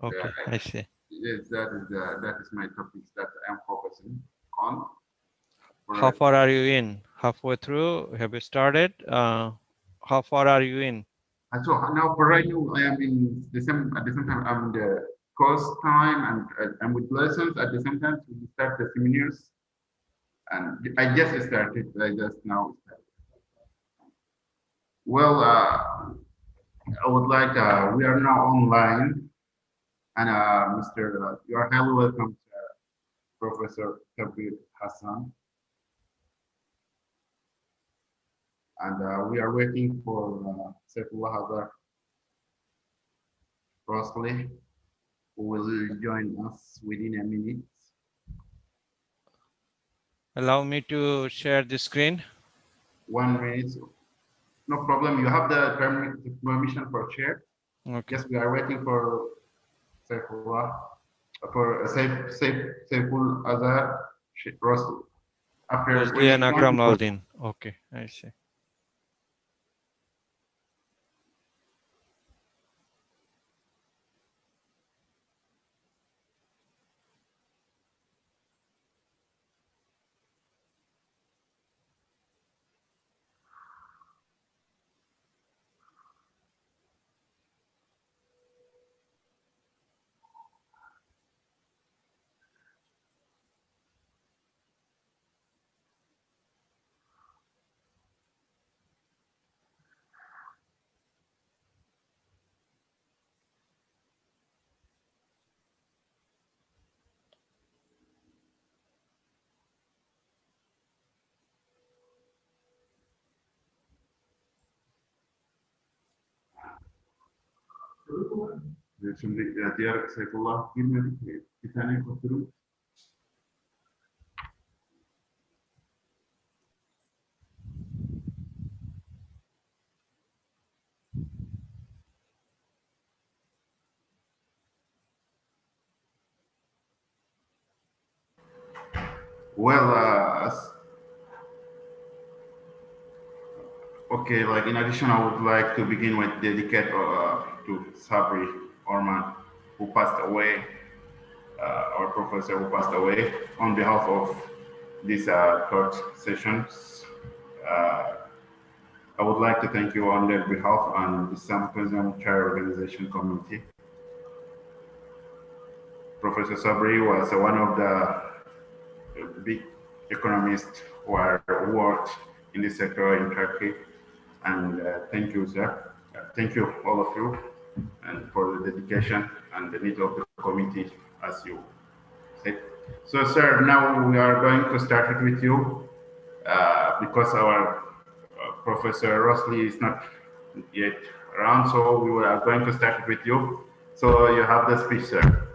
Okay, I see. Yes, that is my topics that I'm focusing on. How For far are you in? Halfway through? Have you started? How far are you in? so now for right now I am in the same at the same time I'm in the course time and I'm with lessons at the same time we start the seminars and I just started. I just now started. Well, I would like we are now online and Mr. You are highly welcome, Professor Kabir Hassan, and we are waiting for Saifullah Hazar Rosli, who will join us within a minute. Allow me to share the screen. 1 minute, no problem. You have the permission for share. Okay. Yes, we are waiting for Saifullah, for Saiful Azhar Rosli. After when Rosli and he Akram joins, Aldin. Okay, I see. şimdi diğer Seyfullah girmedik mi? Bir tane oturup well, okay, like in addition, I would like to begin with dedicate to Sabri Orman, who passed away, our professor who passed away, on behalf of these third sessions. Uh, I would like to thank you on their behalf and the Symposium Chair Organization Committee. Professor Sabri was one of the big economists who are worked in this sector in Turkey. And thank you, sir. Thank you, all of you, and for the dedication and the need of the committee, as you said. So, sir, now we are going to start it with you because our Professor Rosli is not yet around, so we are going to start it with you. So you have the speech, sir.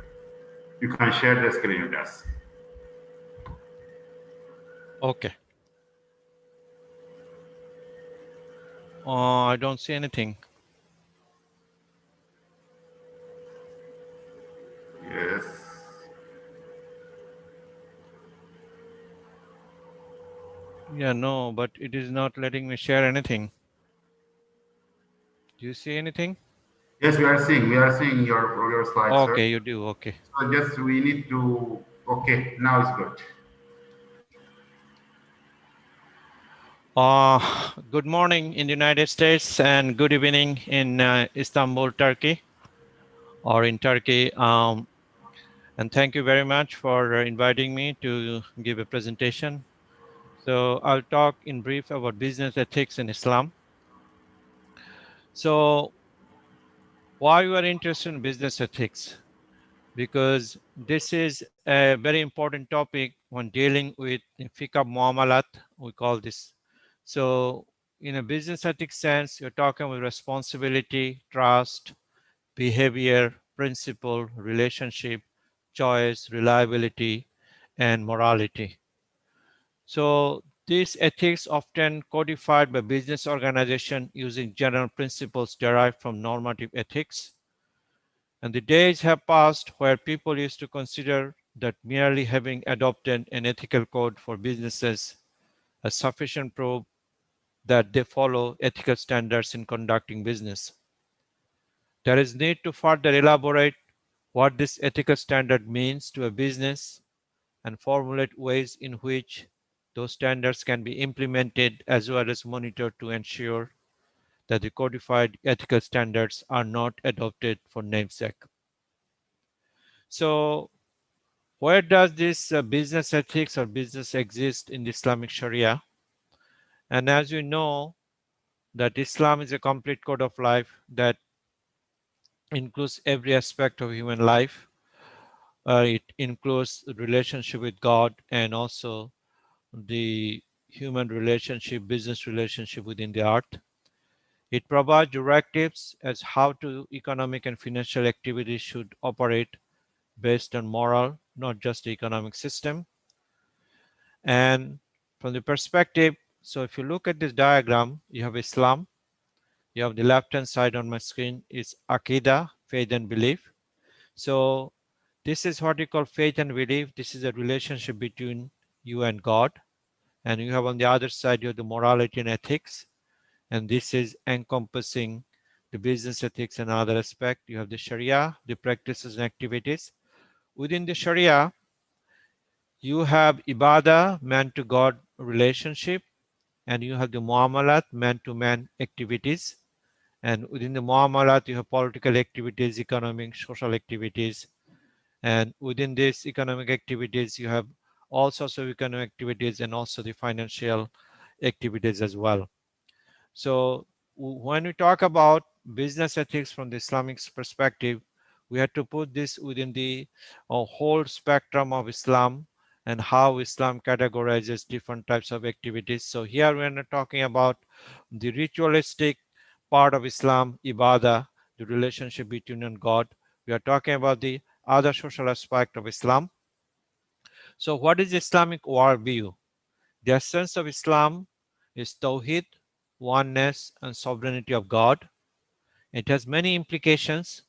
You can share the screen with us. Okay. I don't see anything. Yes. Yeah, no, but it is not letting me share anything. Do you see anything? Yes, we are seeing your slides, sir. Okay, you do. Okay. So just we need to, okay, now it's good. Good morning in the United States and good evening in Istanbul, Turkey, or in Turkey. And thank you very much for inviting me to give a presentation. So I'll talk in brief about business ethics in Islam. So why you are interested in business ethics? Because this is a very important topic when dealing with fiqh muamalat, we call this. So in a business ethics sense, you're talking about responsibility, trust, behavior, principle, relationship, choice, reliability, and morality. So these ethics often codified by business organization using general principles derived from normative ethics. And the days have passed where people used to consider that merely having adopted an ethical code for businesses a sufficient proof that they follow ethical standards in conducting business. There is need to further elaborate what this ethical standard means to a business, and formulate ways in which those standards can be implemented as well as monitored to ensure that the codified ethical standards are not adopted for namesake. So, where does this business ethics or business exist in the Islamic Sharia? And as you know, that Islam is a complete code of life that includes every aspect of human life. It includes the relationship with God and also the human relationship, business relationship within the art. It provides directives as how to economic and financial activities should operate based on moral, not just the economic system. And from the perspective, so if you look at this diagram, you have Islam. You have the left hand side on my screen is Aqidah, faith and belief. So this is what you call faith and belief. This is a relationship between you and God. And you have on the other side, you have the morality and ethics. And this is encompassing the business ethics and other aspect. You have the Sharia, the practices and activities. Within the Sharia, you have Ibadah, man to God relationship, and you have the Muamalat, man to man activities. And within the Muamalat, you have political activities, economic, social activities. And within these economic activities, you have all sorts of economic activities and also the financial activities as well. So when we talk about business ethics from the Islamic perspective, we have to put this within the whole spectrum of Islam and how Islam categorizes different types of activities. So here we are not talking about the ritualistic part of Islam, ibadah, the relationship between you and God. We are talking about the other social aspect of Islam. So what is Islamic worldview? The essence of Islam is Tawhid, oneness, and sovereignty of God. It has many implications.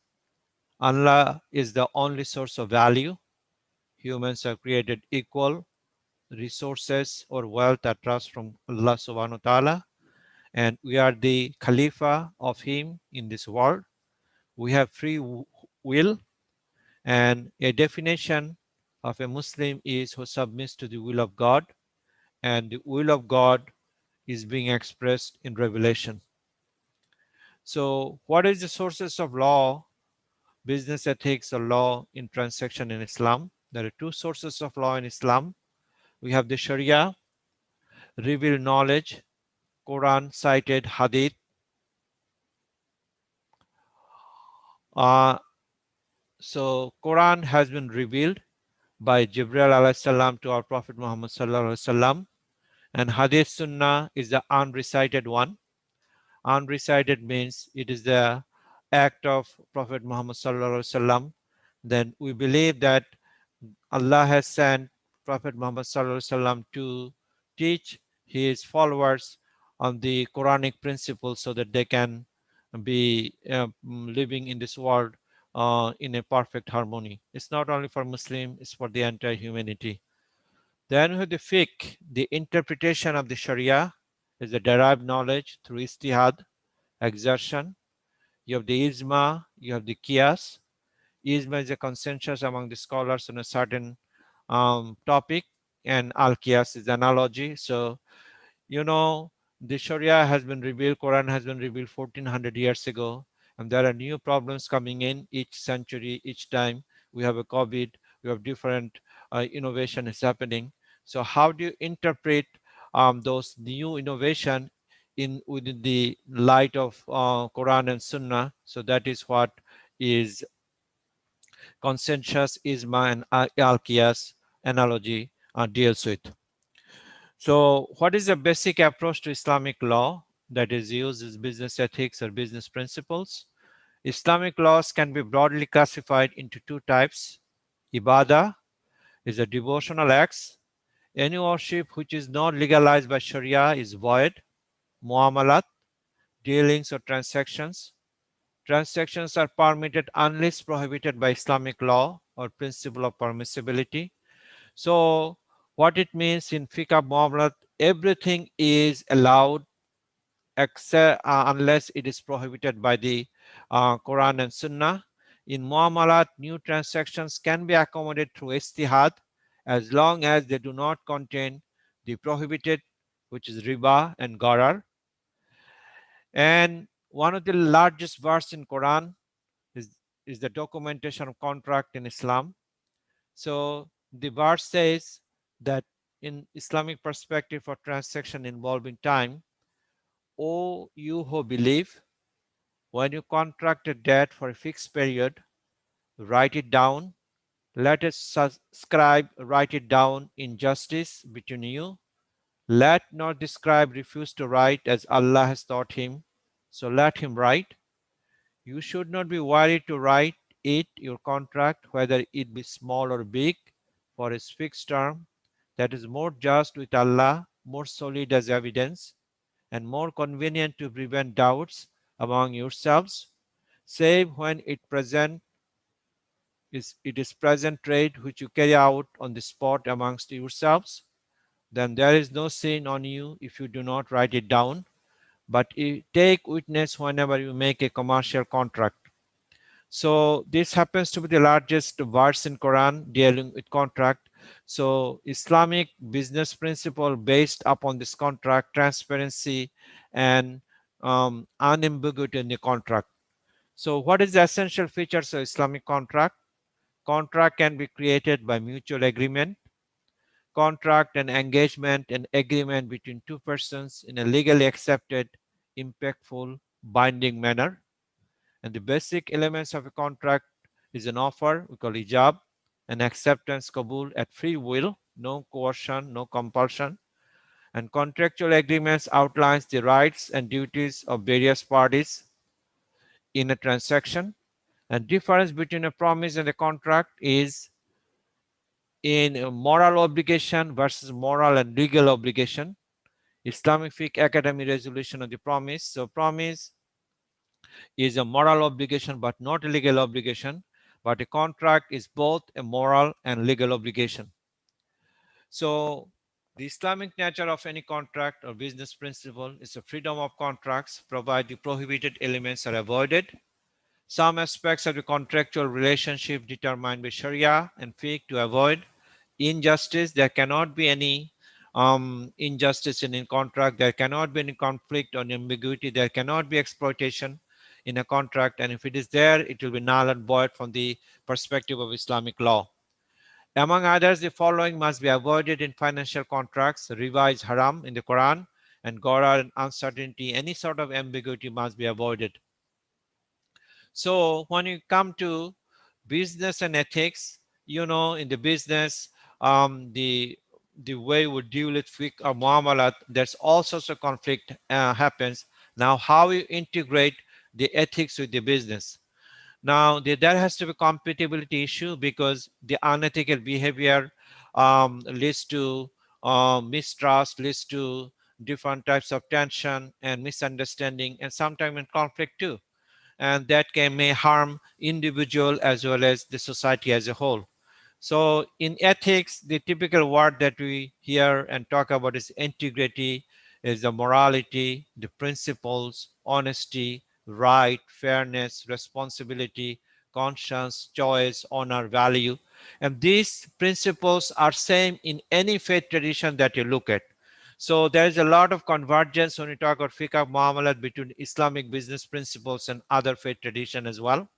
Allah is the only source of value. Humans are created equal. Resources or wealth are trust from Allah subhanahu wa ta'ala. And we are the Khalifa of Him in this world. We have free will. And a definition of a Muslim is who submits to the will of God. And the will of God is being expressed in revelation. So, what is the sources of law, business ethics, or law in transaction in Islam? There are two sources of law in Islam. We have the Sharia, revealed knowledge, Quran cited Hadith. Uh, so, Quran has been revealed by Jibril alayhi salam to our Prophet Muhammad sallallahu alaihi wasallam, and Hadith Sunnah is the unrecited one. Unrecited means it is the act of Prophet Muhammad sallallahu alaihi wasallam. Then we believe that Allah has sent Prophet Muhammad sallallahu alaihi wasallam to teach his followers on the Quranic principles so that they can be living in this world in a perfect harmony. It's not only for Muslim, it's for the entire humanity. Then we have the fiqh, the interpretation of the Sharia is the derived knowledge through istihad, exertion. You have the ijma, you have the qiyas. Ijma is a consensus among the scholars on a certain topic, and al-qiyas is analogy. So, you know, the Sharia has been revealed, Quran has been revealed 1400 years ago, and there are new problems coming in each century, each time. We have a COVID, we have different innovation is happening. So, how do you interpret those new innovation in within the light of Quran and Sunnah? So that is what is consensus, Isma, and Al-Qiyas analogy deals with. So, what is the basic approach to Islamic law that is used as business ethics or business principles? Islamic laws can be broadly classified into two types. Ibadah is a devotional acts. Any worship which is not legalized by Sharia is void. Muamalat, dealings or transactions. Transactions are permitted unless prohibited by Islamic law or principle of permissibility. So, what it means in fiqh muamalat, everything is allowed except unless it is prohibited by the Quran and Sunnah. In Muamalat, new transactions can be accommodated through istihad as long as they do not contain the prohibited, which is riba and gharar. And one of the largest verse in Quran is, is the documentation of contract in Islam. So the verse says that in Islamic perspective for transaction involving time, O you who believe, when you contract a debt for a fixed period, write it down. Let us subscribe, write it down in justice between you. Let not the scribe refuse to write as Allah has taught him. So let him write. You should not be worried to write it, your contract, whether it be small or big, for its fixed term. That is more just with Allah, more solid as evidence, and more convenient to prevent doubts among yourselves, save when it is present trade which you carry out on the spot amongst yourselves. Then there is no sin on you if you do not write it down, but you take witness whenever you make a commercial contract. So this happens to be the largest verse in Quran dealing with contract. So Islamic business principle based upon this contract, transparency and unambiguity in the contract. So what is the essential features of Islamic contract? Contract can be created by mutual agreement. Contract and engagement and agreement between two persons in a legally accepted, impactful, binding manner. And the basic elements of a contract is an offer, we call ijab, an acceptance, kabul, at free will, no coercion, no compulsion. And contractual agreements outlines the rights and duties of various parties in a transaction. And difference between a promise and a contract is in a moral obligation versus moral and legal obligation. Islamic Fiqh Academy resolution of the promise. So promise is a moral obligation but not a legal obligation, but a contract is both a moral and legal obligation. So the Islamic nature of any contract or business principle is the freedom of contracts, provided the prohibited elements are avoided. Some aspects of the contractual relationship determined by Sharia and Fiqh to avoid injustice. There cannot be any injustice in a contract. There cannot be any conflict or ambiguity. There cannot be exploitation in a contract. And if it is there, it will be null and void from the perspective of Islamic law. Among others, the following must be avoided in financial contracts. Riba is haram in the Quran, and gharar and uncertainty, any sort of ambiguity must be avoided. So when you come to business and ethics, in the business, the way we deal with fiqh or muamalat, there's all sorts of conflict happens. Now, how you integrate the ethics with the business? Now, there has to be compatibility issue because the unethical behavior leads to mistrust, leads to different types of tension and misunderstanding, and sometimes in conflict too, and that may harm individual as well as the society as a whole. So in ethics, the typical word that we hear and talk about is integrity, is the morality, the principles, honesty, right, fairness, responsibility, conscience, choice, honor, value. And these principles are same in any faith tradition that you look at. So there is a lot of convergence when we talk about fiqh muamalat between Islamic business principles and other faith tradition as well.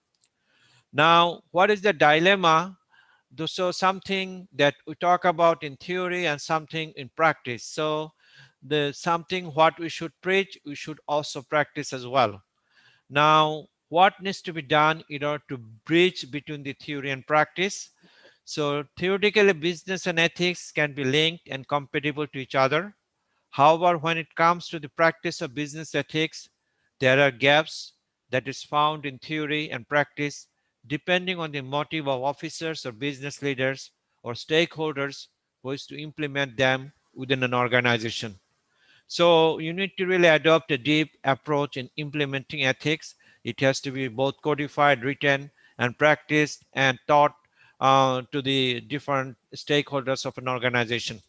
Now, what is the dilemma? So something that we talk about in theory and something in practice. So the something what we should preach, we should also practice as well. Now, what needs to be done in order to bridge between the theory and practice? So theoretically, business and ethics can be linked and compatible to each other. However, when it comes to the practice of business ethics, there are gaps that is found in theory and practice depending on the motive of officers or business leaders or stakeholders who is to implement them within an organization. So you need to really adopt a deep approach in implementing ethics. It has to be both codified, written, and practiced and taught to the different stakeholders of an organization.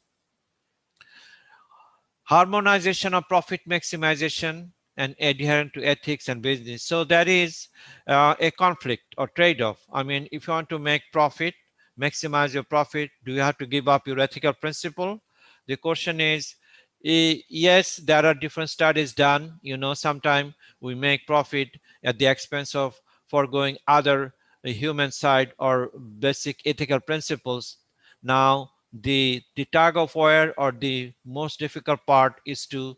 Harmonization of profit maximization and adherent to ethics and business. So that is a conflict or trade-off. I mean, if you want to make profit, maximize your profit, do you have to give up your ethical principle? The question is, yes, there are different studies done. You know, sometimes we make profit at the expense of foregoing other human side or basic ethical principles. Now, the tug of war or the most difficult part is to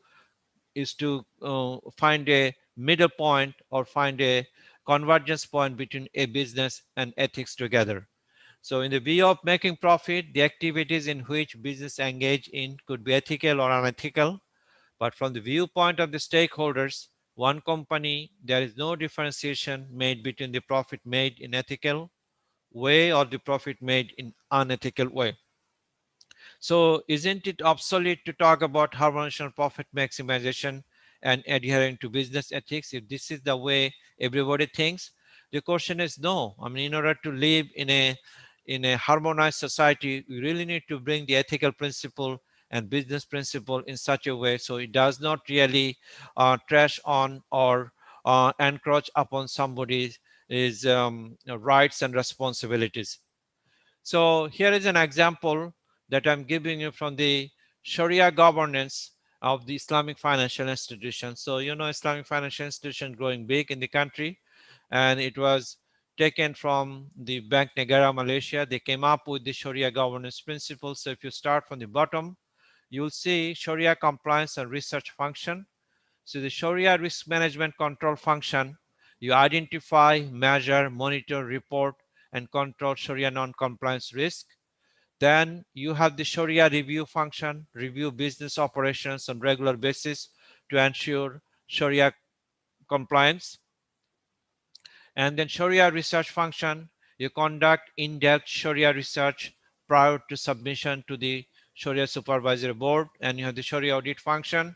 find a middle point or find a convergence point between a business and ethics together. So in the view of making profit, the activities in which business engage in could be ethical or unethical. But from the viewpoint of the stakeholders, one company, there is no differentiation made between the profit made in ethical way or the profit made in unethical way. So isn't it obsolete to talk about harmonization, profit maximization, and adhering to business ethics if this is the way everybody thinks? The question is no. I mean, in order to live in a harmonized society, we really need to bring the ethical principle and business principle in such a way so it does not really trash on or encroach upon somebody's rights and responsibilities. So here is an example that I'm giving you from the Sharia governance of the Islamic financial institution. So you know Islamic financial institution growing big in the country, and it was taken from the Bank Negara Malaysia. They came up with the Sharia governance principles. So if you start from the bottom, you'll see Sharia compliance and research function. So the Sharia risk management control function, you identify, measure, monitor, report, and control Sharia non-compliance risk. Then you have the Sharia review function, review business operations on regular basis to ensure Sharia compliance. And then Sharia research function, you conduct in-depth Sharia research prior to submission to the Sharia supervisory board. And you have the Sharia audit function.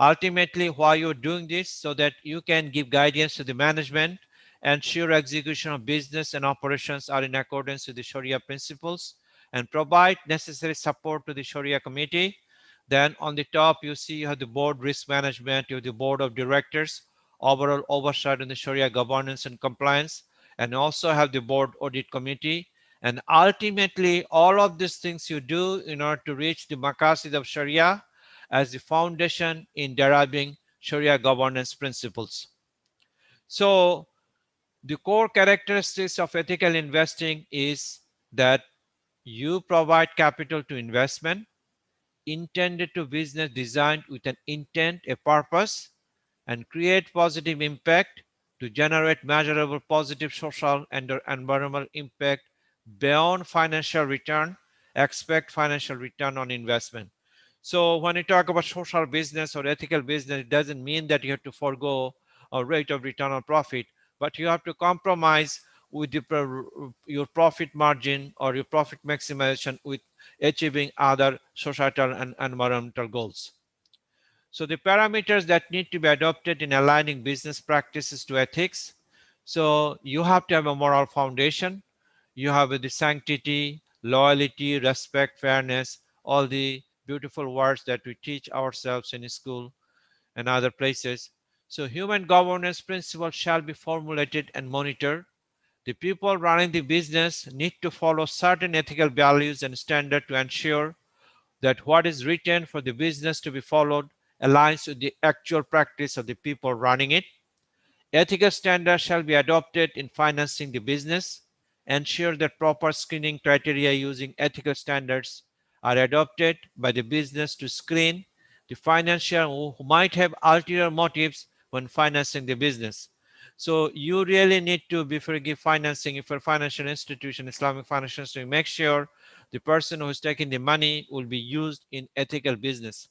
Ultimately, why you're doing this, so that you can give guidance to the management, ensure execution of business and operations are in accordance with the Sharia principles, and provide necessary support to the Sharia committee. Then on the top, you see you have the board risk management, you have the board of directors, overall oversight on the Sharia governance and compliance, and also have the board audit committee. And ultimately, all of these things you do in order to reach the maqasid of Sharia as the foundation in deriving Sharia governance principles. So the core characteristics of ethical investing is that you provide capital to investment intended to business designed with an intent, a purpose, and create positive impact to generate measurable positive social and environmental impact beyond financial return, expect financial return on investment. So when you talk about social business or ethical business, it doesn't mean that you have to forego a rate of return on profit, but you have to compromise with your profit margin or your profit maximization with achieving other societal and environmental goals. So the parameters that need to be adopted in aligning business practices to ethics. So you have to have a moral foundation. You have the sanctity, loyalty, respect, fairness, all the beautiful words that we teach ourselves in school and other places. So human governance principles shall be formulated and monitored. The people running the business need to follow certain ethical values and standards to ensure that what is written for the business to be followed aligns with the actual practice of the people running it. Ethical standards shall be adopted in financing the business. Ensure that proper screening criteria using ethical standards are adopted by the business to screen the financier who might have ulterior motives when financing the business. So you really need to, before you give financing, if you're a financial institution, Islamic financial institution, make sure the person who is taking the money will be used in ethical business.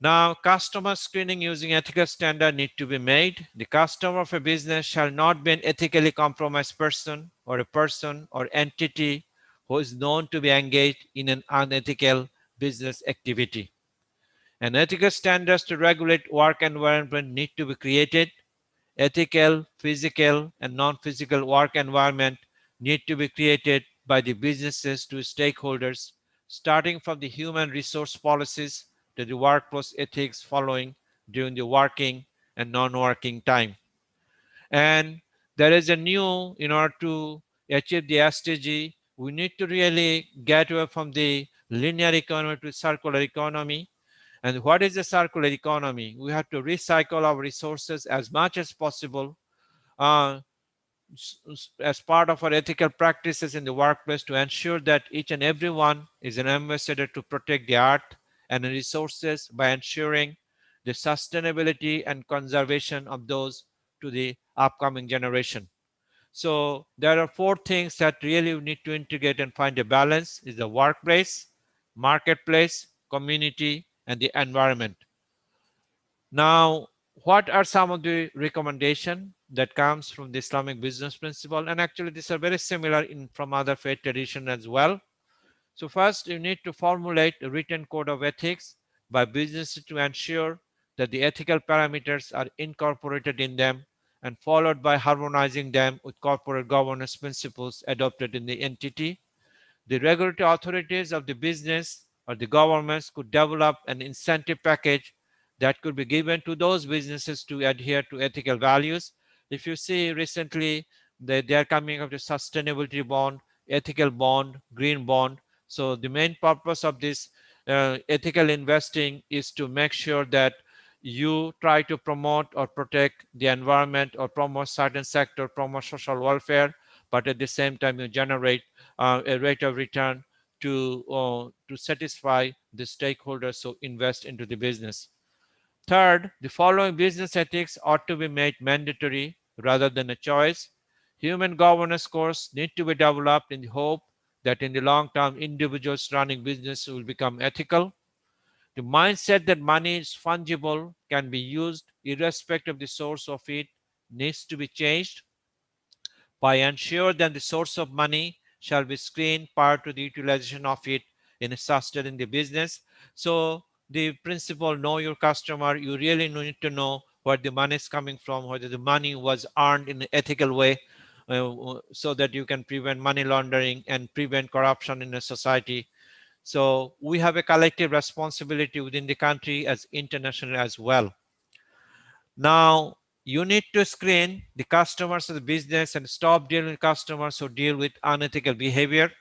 Now, customer screening using ethical standard need to be made. The customer of a business shall not be an ethically compromised person or a person or entity who is known to be engaged in an unethical business activity. And ethical standards to regulate work environment need to be created. Ethical, physical, and non-physical work environment need to be created by the businesses to stakeholders, starting from the human resource policies to the workplace ethics following during the working and non-working time. And there is a new, in order to achieve the SDG, we need to really get away from the linear economy to circular economy. And what is the circular economy? We have to recycle our resources as much as possible, uh, as part of our ethical practices in the workplace, to ensure that each and every one is an ambassador to protect the earth and the resources by ensuring the sustainability and conservation of those to the upcoming generation. So there are four things that really we need to integrate and find a balance: is the workplace, marketplace, community, and the environment. Now, what are some of the recommendation that comes from the Islamic business principle? And actually, these are very similar in from other faith tradition as well. So first, you need to formulate a written code of ethics by businesses to ensure that the ethical parameters are incorporated in them, and followed by harmonizing them with corporate governance principles adopted in the entity. The regulatory authorities of the business or the governments could develop an incentive package that could be given to those businesses to adhere to ethical values. If you see recently, they are coming up with sustainability bond, ethical bond, green bond. So the main purpose of this ethical investing is to make sure that you try to promote or protect the environment or promote certain sector, promote social welfare, but at the same time you generate a rate of return to satisfy the stakeholders who invest into the business. Third, the following business ethics ought to be made mandatory rather than a choice. Human governance course need to be developed in the hope that in the long term individuals running business will become ethical. The mindset that money is fungible, can be used irrespective of the source of it, needs to be changed by ensure that the source of money shall be screened prior to the utilization of it in sustaining the business. So the principle, know your customer, you really need to know where the money is coming from, whether the money was earned in an ethical way, so that you can prevent money laundering and prevent corruption in a society. So we have a collective responsibility within the country as international as well. Now, you need to screen the customers of the business and stop dealing with customers who deal with unethical behavior.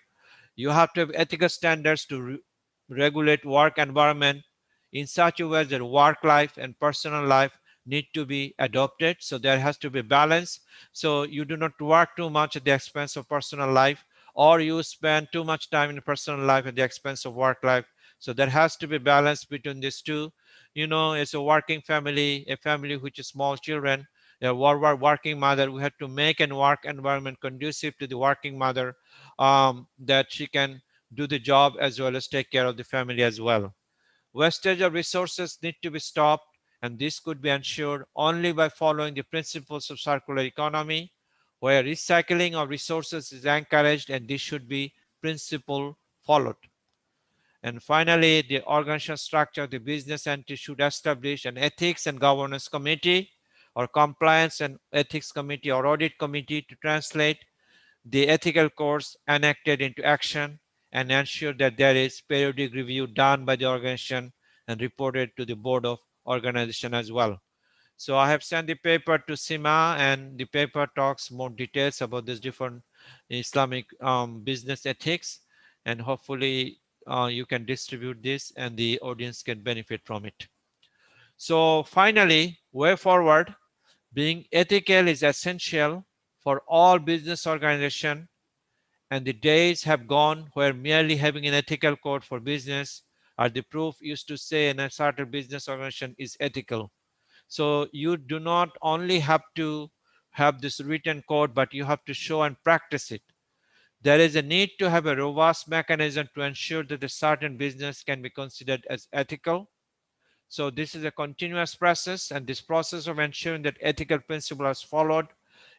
You have to have ethical standards to regulate work environment in such a way that work life and personal life need to be adopted. So there has to be balance. So you do not work too much at the expense of personal life, or you spend too much time in personal life at the expense of work life. So there has to be balance between these two. As a working family, a family which is small children, a working mother, we have to make a work environment conducive to the working mother, that she can do the job as well as take care of the family as well. Wastage of resources need to be stopped, and this could be ensured only by following the principles of circular economy, where recycling of resources is encouraged, and this should be principle followed. And finally, the organizational structure of the business entity should establish an ethics and governance committee, or compliance and ethics committee, or audit committee to translate the ethical codes enacted into action and ensure that there is periodic review done by the organization and reported to the board of organization as well. So I have sent the paper to Sima, and the paper talks more details about this different Islamic business ethics, and hopefully you can distribute this and the audience can benefit from it. So finally, way forward, being ethical is essential for all business organization, and the days have gone where merely having an ethical code for business are the proof used to say in a certain business organization is ethical. So you do not only have to have this written code, but you have to show and practice it. There is a need to have a robust mechanism to ensure that a certain business can be considered as ethical. So this is a continuous process, and this process of ensuring that ethical principles are followed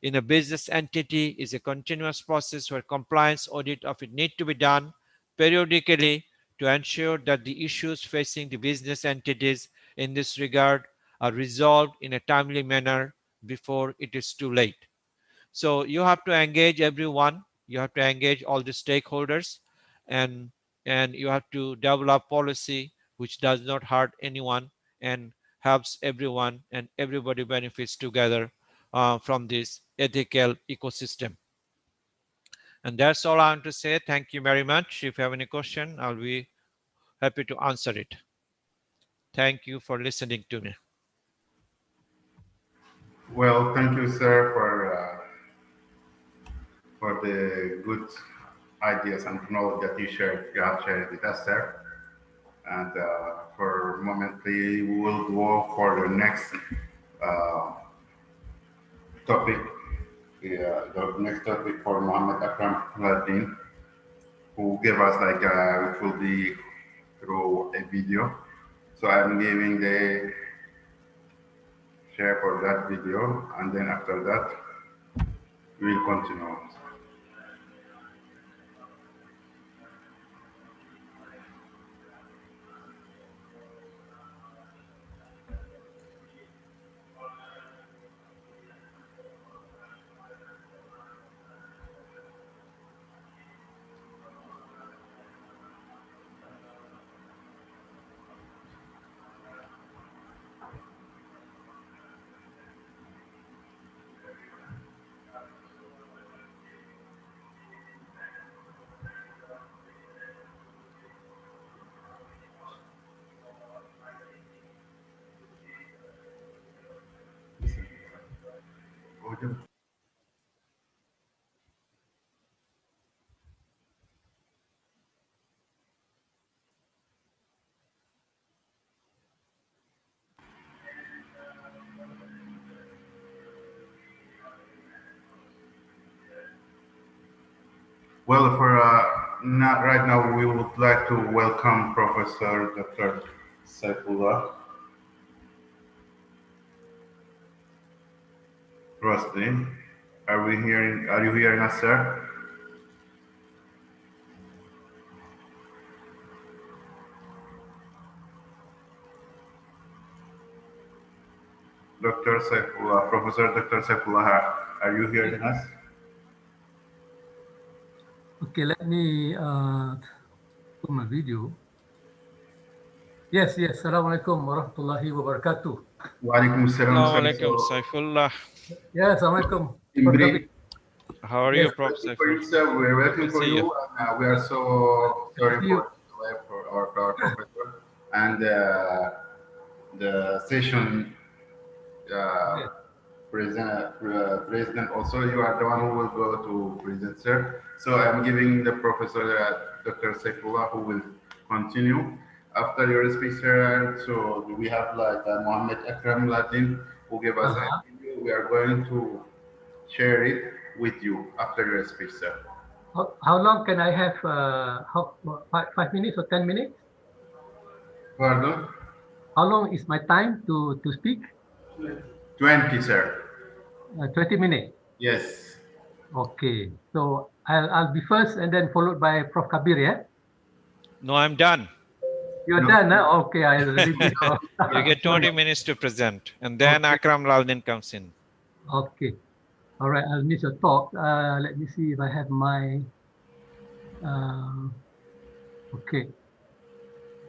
in a business entity is a continuous process where compliance audit of it need to be done periodically to ensure that the issues facing the business entities in this regard are resolved in a timely manner before it is too late. So you have to engage everyone, you have to engage all the stakeholders, and and you have to develop policy which does not hurt anyone, and helps everyone and everybody benefits together from this ethical ecosystem. And that's all I want to say. Thank you very much. If you have any question, I'll be happy to answer it. Thank you for listening to me. Well, thank you, sir, for the good ideas and knowledge that you have shared with us, sir. And for momently, we will go for the next uh, topic. The next topic for Muhammad Akram Ladin, who gave us like it will be through a video. So I'm giving the share for that video, and then after that, we'll continue. Well, for not right now, we would like to welcome Professor Dr. Saifullah Rushdie. Are you hearing us, sir? Dr. Saifullah, Professor Dr. Saifullah, are you hearing us? Okay, let me put my video. Yes. Assalamualaikum warahmatullahi wabarakatuh. Wa alaikum salam. Assalamualaikum, Saifullah. Yeah, Assalamualaikum. In brief, how are you, Yes. Prof. for Saifullah? you, sir. We're waiting Good for see you, you. and we are so sorry See you. for our professor. And the session Yes. president also, you are the one who will go to present, sir. So I'm giving the professor Dr. Saifullah, who will continue after your speech, sir. So we have like Muhammad Akram Ladin, who gave us a video. We are going to share it with you after your speech, sir. How long can I have? 5 minutes or 10 minutes? Pardon? How long is my time to speak? 20, sir. 20 minutes. Yes. Okay. So I'll be first and then followed by Prof. Kabir, yeah? No, I'm done. You're No. done, huh? Okay, I already know. You get 20 minutes to present, and then Okay. Akram Laldin comes in. Okay. All right, I'll miss your talk. Let me see if I have my... okay.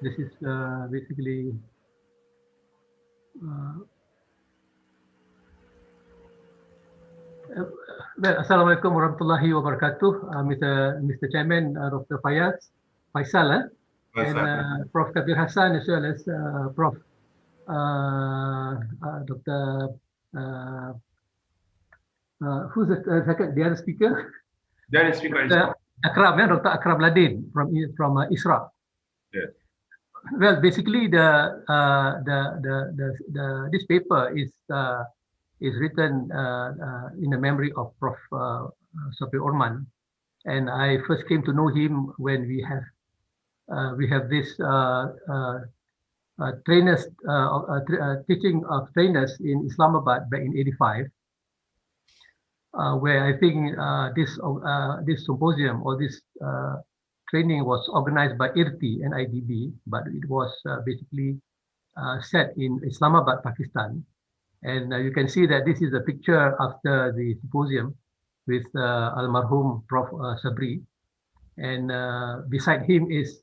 This is basically... well, Assalamualaikum warahmatullahi wabarakatuh, Mr. Chairman, Dr. Faisal, and Prof. Kabir Hassan, as well as Prof. Dr. Who's the other speaker? That is speaker is Akram, yeah, Dr. Akram Ladin from ISRA. yes. Well, basically, this paper is written in the memory of Prof. Sophie Orman, and I first came to know him when we have this trainers teaching of trainers in Islamabad back in '85, where I think this symposium or this training was organized by IRTI and IDB, but it was basically set in Islamabad, Pakistan. And you can see that this is a picture after the symposium with Almarhum Prof. Sabri. And beside him is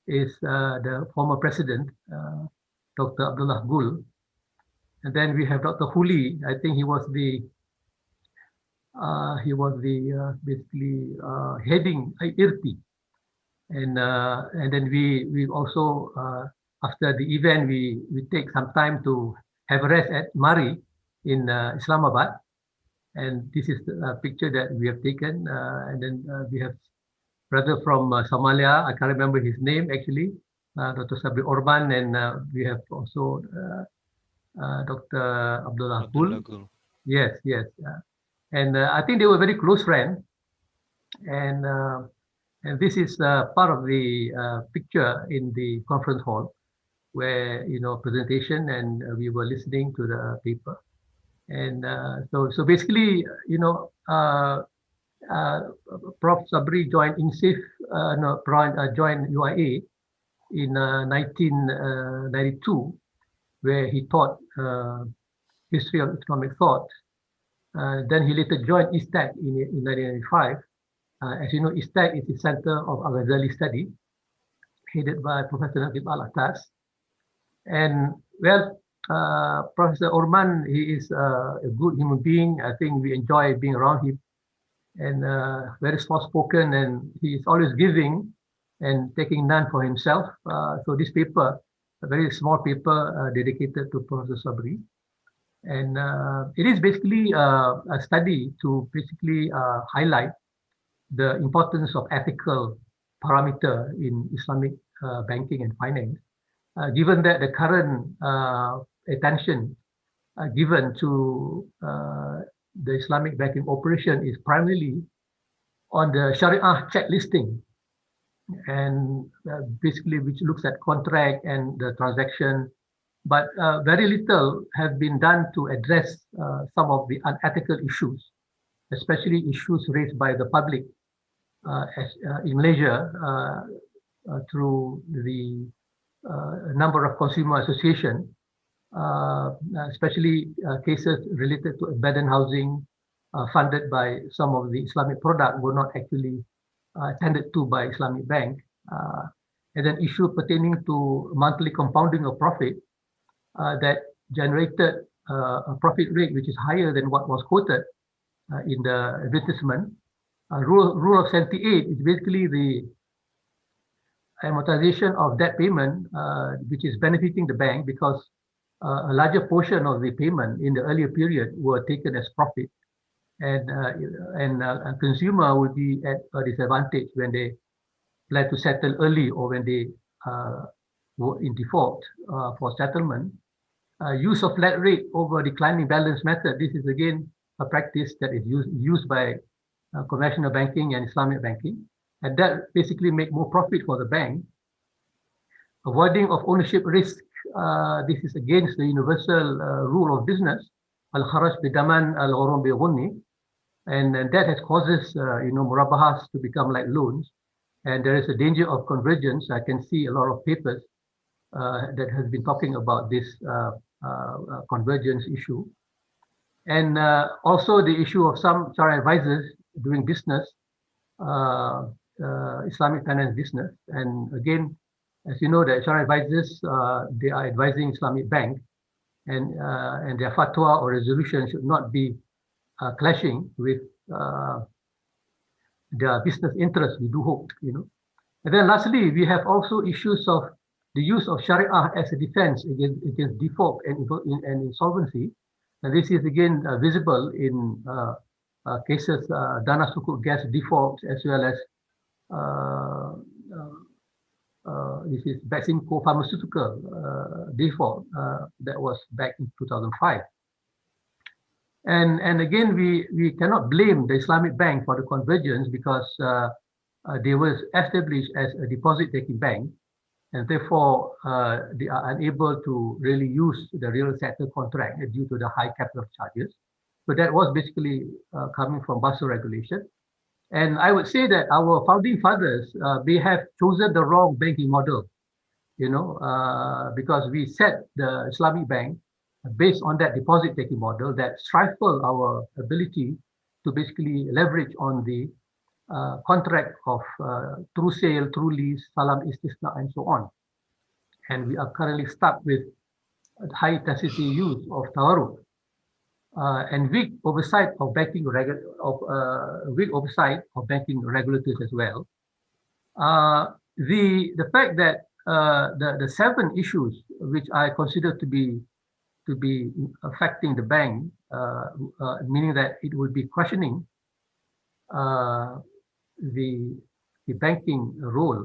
the former president, Dr. Abdullah Gul, And then we have Dr. Huli. I think he was the basically heading IRT. And then we also after the event we take some time to have a rest at Mari in Islamabad, and this is a picture that we have taken. And then we have brother from Somalia. I can't remember his name actually, Dr. Sabri Orban, and we have also Dr. Abdullah Gul. Yes, yes, and I think they were very close friends, and. And this is part of the picture in the conference hall where, presentation, and we were listening to the paper. And so basically, Prof. Sabri joined INSIF, joined UIA in 1992, where he taught history of economic thought. Then he later joined ISTAC in 1995. As you know, ISTAC is the Center of Al-Ghazali Study, headed by Professor Naqib Al-Attas. And well, Professor Orman, he is a good human being. I think we enjoy being around him, and very soft-spoken, and he is always giving and taking none for himself. So this paper, a very small paper dedicated to Professor Sabri. And it is basically a study to basically highlight the importance of ethical parameter in Islamic banking and finance, given that the current attention given to the Islamic banking operation is primarily on the Sharia checklisting, and basically which looks at contract and the transaction, but very little has been done to address some of the unethical issues, especially issues raised by the public in Malaysia through the number of consumer associations, especially cases related to abandoned housing funded by some of the Islamic product were not actually attended to by Islamic Bank. And then issue pertaining to monthly compounding of profit that generated a profit rate which is higher than what was quoted in the advertisement. Rule of 78 is basically the amortization of debt payment, which is benefiting the bank because a larger portion of the payment in the earlier period were taken as profit, and a consumer would be at a disadvantage when they plan to settle early or when they were in default for settlement. Use of flat rate over declining balance method. This is again a practice that is used by conventional banking and Islamic banking, and that basically make more profit for the bank. Avoiding of ownership risk. This is against the universal rule of business, al-kharaj bidaman al-ghurum bi-ghunni, and that has causes murabahas to become like loans, and there is a danger of convergence. I can see a lot of papers that has been talking about this convergence issue, and also the issue of some Sharia advisors doing business, Islamic finance business. And again, as you know, the Sharia advisors, they are advising Islamic bank, and their fatwa or resolution should not be clashing with their business interests, we do hope, And then lastly, we have also issues of the use of Sharia as a defense against default and insolvency. And this is again visible in cases, Dana Sukuk gas defaults, as well as this is Baximco pharmaceutical default that was back in 2005. And again, we cannot blame the Islamic Bank for the convergence because they were established as a deposit-taking bank, and therefore they are unable to really use the real sector contract due to the high capital charges. So that was basically coming from Basel regulation. And I would say that our founding fathers, they have chosen the wrong banking model, because we set the Islamic Bank based on that deposit-taking model that stifle our ability to basically leverage on the contract of through sale, through lease, salam istisna, and so on. And we are currently stuck with high intensity use of tawarruk, and weak oversight of banking regulators as well. The fact that the 7 issues which I consider to be affecting the bank, meaning that it will be questioning uh, the banking role,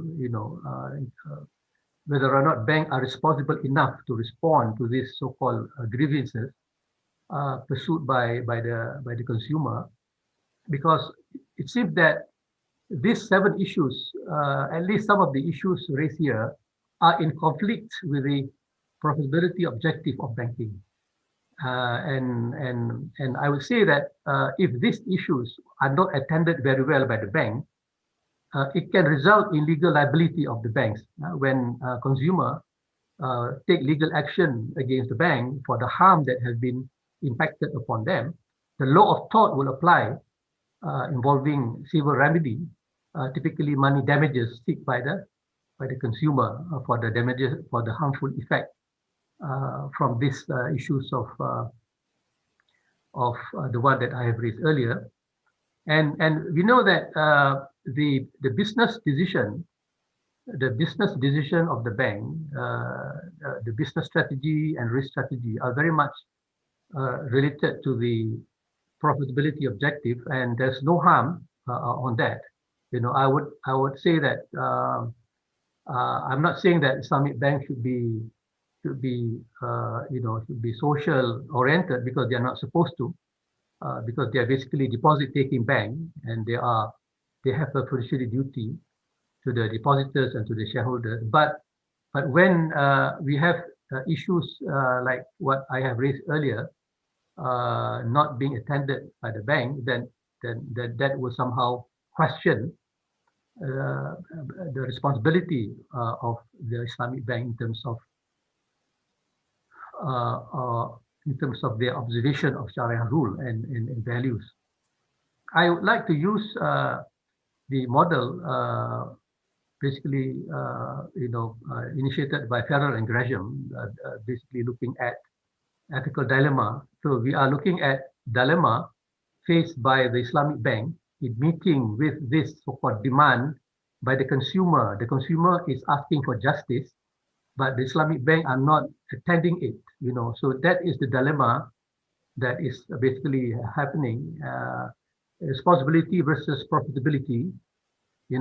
whether or not banks are responsible enough to respond to these so-called grievances pursued by the consumer, because it seems that these 7 issues, at least some of the issues raised here, are in conflict with the profitability objective of banking. And I would say that if these issues are not attended very well by the bank, it can result in legal liability of the banks when consumer take legal action against the bank for the harm that has been impacted upon them. The law of tort will apply, involving civil remedy, typically money damages sought by the consumer for the damages, for the harmful effect from these issues of the one that I have raised earlier. And we know that the business decision of the bank, the business strategy and risk strategy are very much related to the profitability objective, and there's no harm on that. I would say that I'm not saying that Islamic Bank should be should be social oriented, because they are not supposed to, because they are basically deposit taking bank, and they have a fiduciary duty to the depositors and to the shareholders. But when we have issues like what I have raised earlier, not being attended by the bank, then that will somehow question the responsibility of the Islamic Bank in terms of their observation of Sharia rule and values. I would like to use the model basically initiated by Farrell and Gresham, basically looking at ethical dilemma. So we are looking at dilemma faced by the Islamic Bank in meeting with this so-called demand by the consumer. The consumer is asking for justice, but the Islamic Bank are not attending it. So that is the dilemma that is basically happening. Responsibility versus profitability. The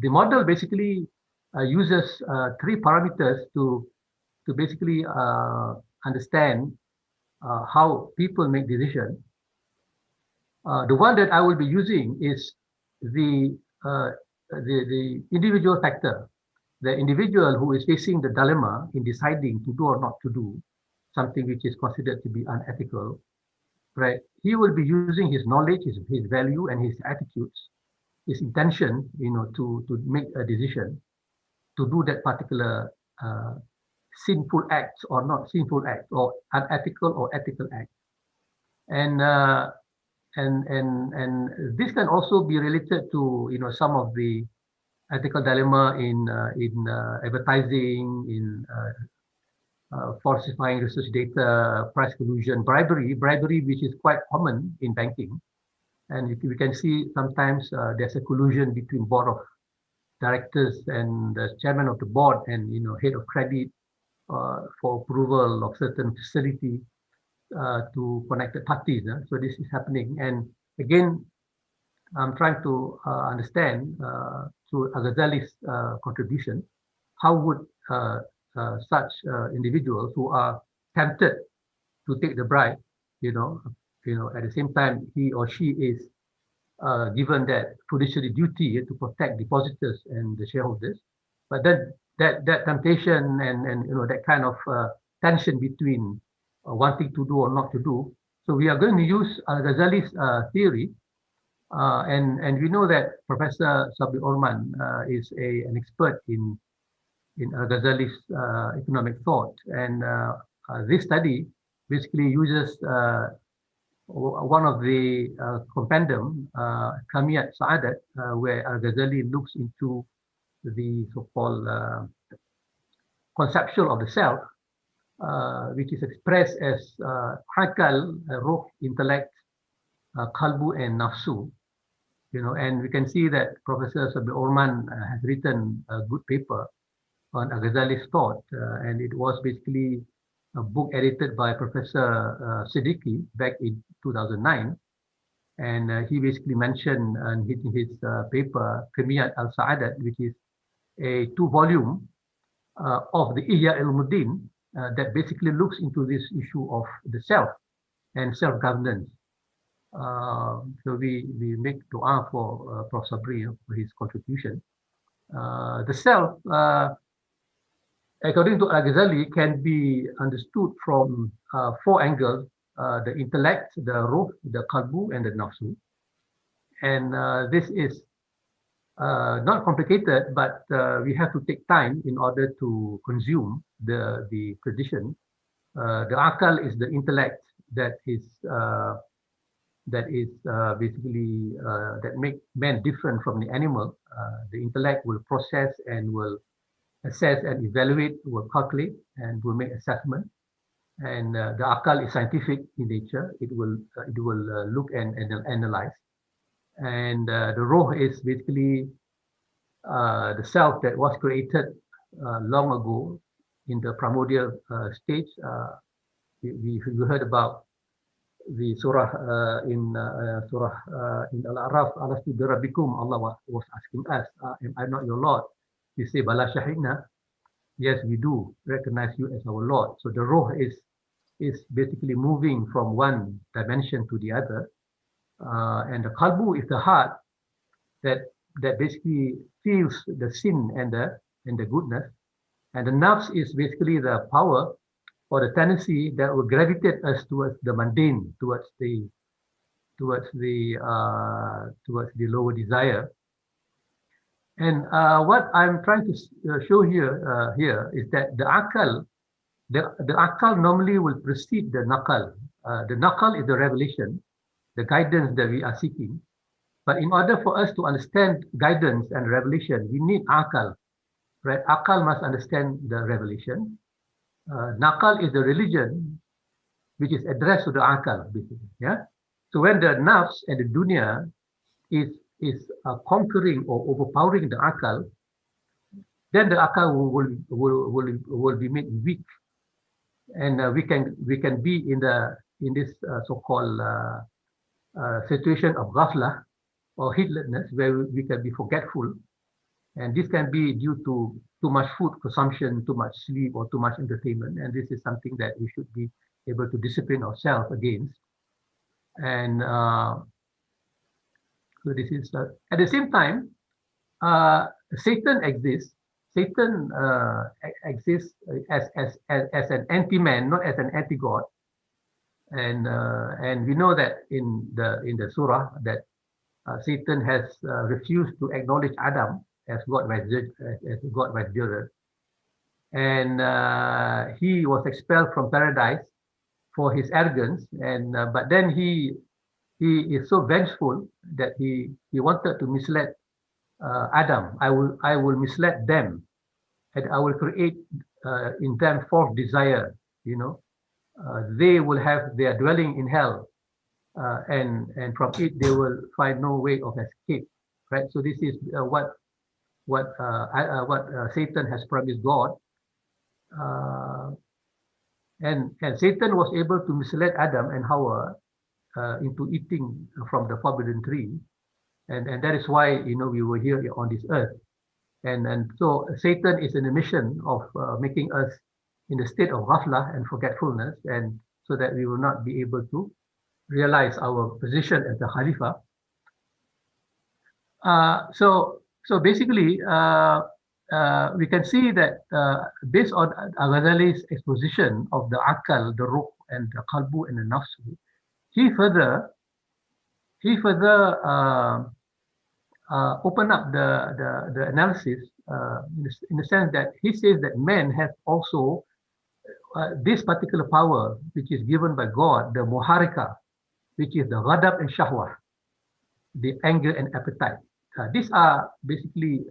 model basically uses 3 parameters to basically understand how people make decisions. The one that I will be using is the individual factor, the individual who is facing the dilemma in deciding to do or not to do something which is considered to be unethical, right? He will be using his knowledge, his value, and his attitudes, his intention, to make a decision to do that particular sinful act or not sinful act, or unethical or ethical act. And this can also be related to some of the ethical dilemma in advertising, in falsifying research data, price collusion, bribery, which is quite common in banking. And we can see sometimes there's a collusion between board of directors and the chairman of the board and head of credit for approval of certain facility to connected parties. So this is happening. And again, I'm trying to understand through Al-Ghazali's contribution, how would such individuals who are tempted to take the bribe, at the same time he or she is given that fiduciary duty to protect depositors and the shareholders, but then that temptation and that kind of tension between wanting to do or not to do. So we are going to use Al-Ghazali's theory, and we know that Professor Sabri Orman is an expert in Al-Ghazali's economic thought, and this study basically uses one of the compendium, Kamiyat Sa'adat, where Al-Ghazali looks into the so-called conceptual of the self, which is expressed as akal, ruh, intellect, qalbu, and nafsu. And we can see that Professor Sabir Orman has written a good paper on Ghazali's thought, and it was basically a book edited by Professor Siddiqui back in 2009. And he basically mentioned in his paper, Kemiyat al-Sa'adat, which is a 2-volume of the Ihya al-Muddin that basically looks into this issue of the self and self-governance. So we make dua for Prof. Sabri for his contribution. The self, according to Al-Ghazali, can be understood from 4 angles: the intellect, the ruh, the qalbu, and the nafsu. And this is not complicated, but we have to take time in order to consume the tradition. The akal is the intellect that is basically that make man different from the animal. The intellect will process and will assess and evaluate, will calculate and will make assessment. And the akal is scientific in nature. It will look and analyze. And the ruh is basically the self that was created long ago in the primordial stage. We heard about the surah in Al-A'raf, Alastu bi Rabbikum. Allah was asking us, am I not your Lord? We say, Bala Shahidna. Yes, we do recognize you as our Lord. So the ruh is basically moving from one dimension to the other. And the qalbu is the heart that basically feels the sin and the goodness. And the nafs is basically the power or the tendency that will gravitate us towards the mundane, towards the lower desire. And what I'm trying to show here is that the akal, the akal normally will precede the nakal. The nakal is the revelation, the guidance that we are seeking. But in order for us to understand guidance and revelation, we need akal, right? Akal must understand the revelation. Nakal is the religion which is addressed to the akal, basically. Yeah. So when the nafs and the dunya is conquering or overpowering the akal, then the akal will be made weak, and we can be in this so-called situation of ghafla or heedlessness, where we can be forgetful, and this can be due to too much food consumption, too much sleep, or too much entertainment. And this is something that we should be able to discipline ourselves against. And so this is at the same time, Satan exists. Satan exists as an anti-man, not as an anti-God. And we know that in the surah that Satan has refused to acknowledge Adam as God by judge, and he was expelled from paradise for his arrogance. And but then he is so vengeful that he wanted to mislead Adam. I will mislead them, and I will create in them false desire. They will have their dwelling in hell, and from it they will find no way of escape. Right. So this is what Satan has promised God, and Satan was able to mislead Adam and Hawa into eating from the forbidden tree, and that is why we were here on this earth, and so Satan is in a mission of making us in the state of ghafla and forgetfulness, and so that we will not be able to realize our position as the Khalifa. So basically, we can see that based on Al-Ghazali's exposition of the akal, the ruh, and the qalbu and the nafsu, he further opened up the analysis in the sense that he says that man has also this particular power, which is given by God, the muharika, which is the ghadab and shahwah, the anger and appetite. These are basically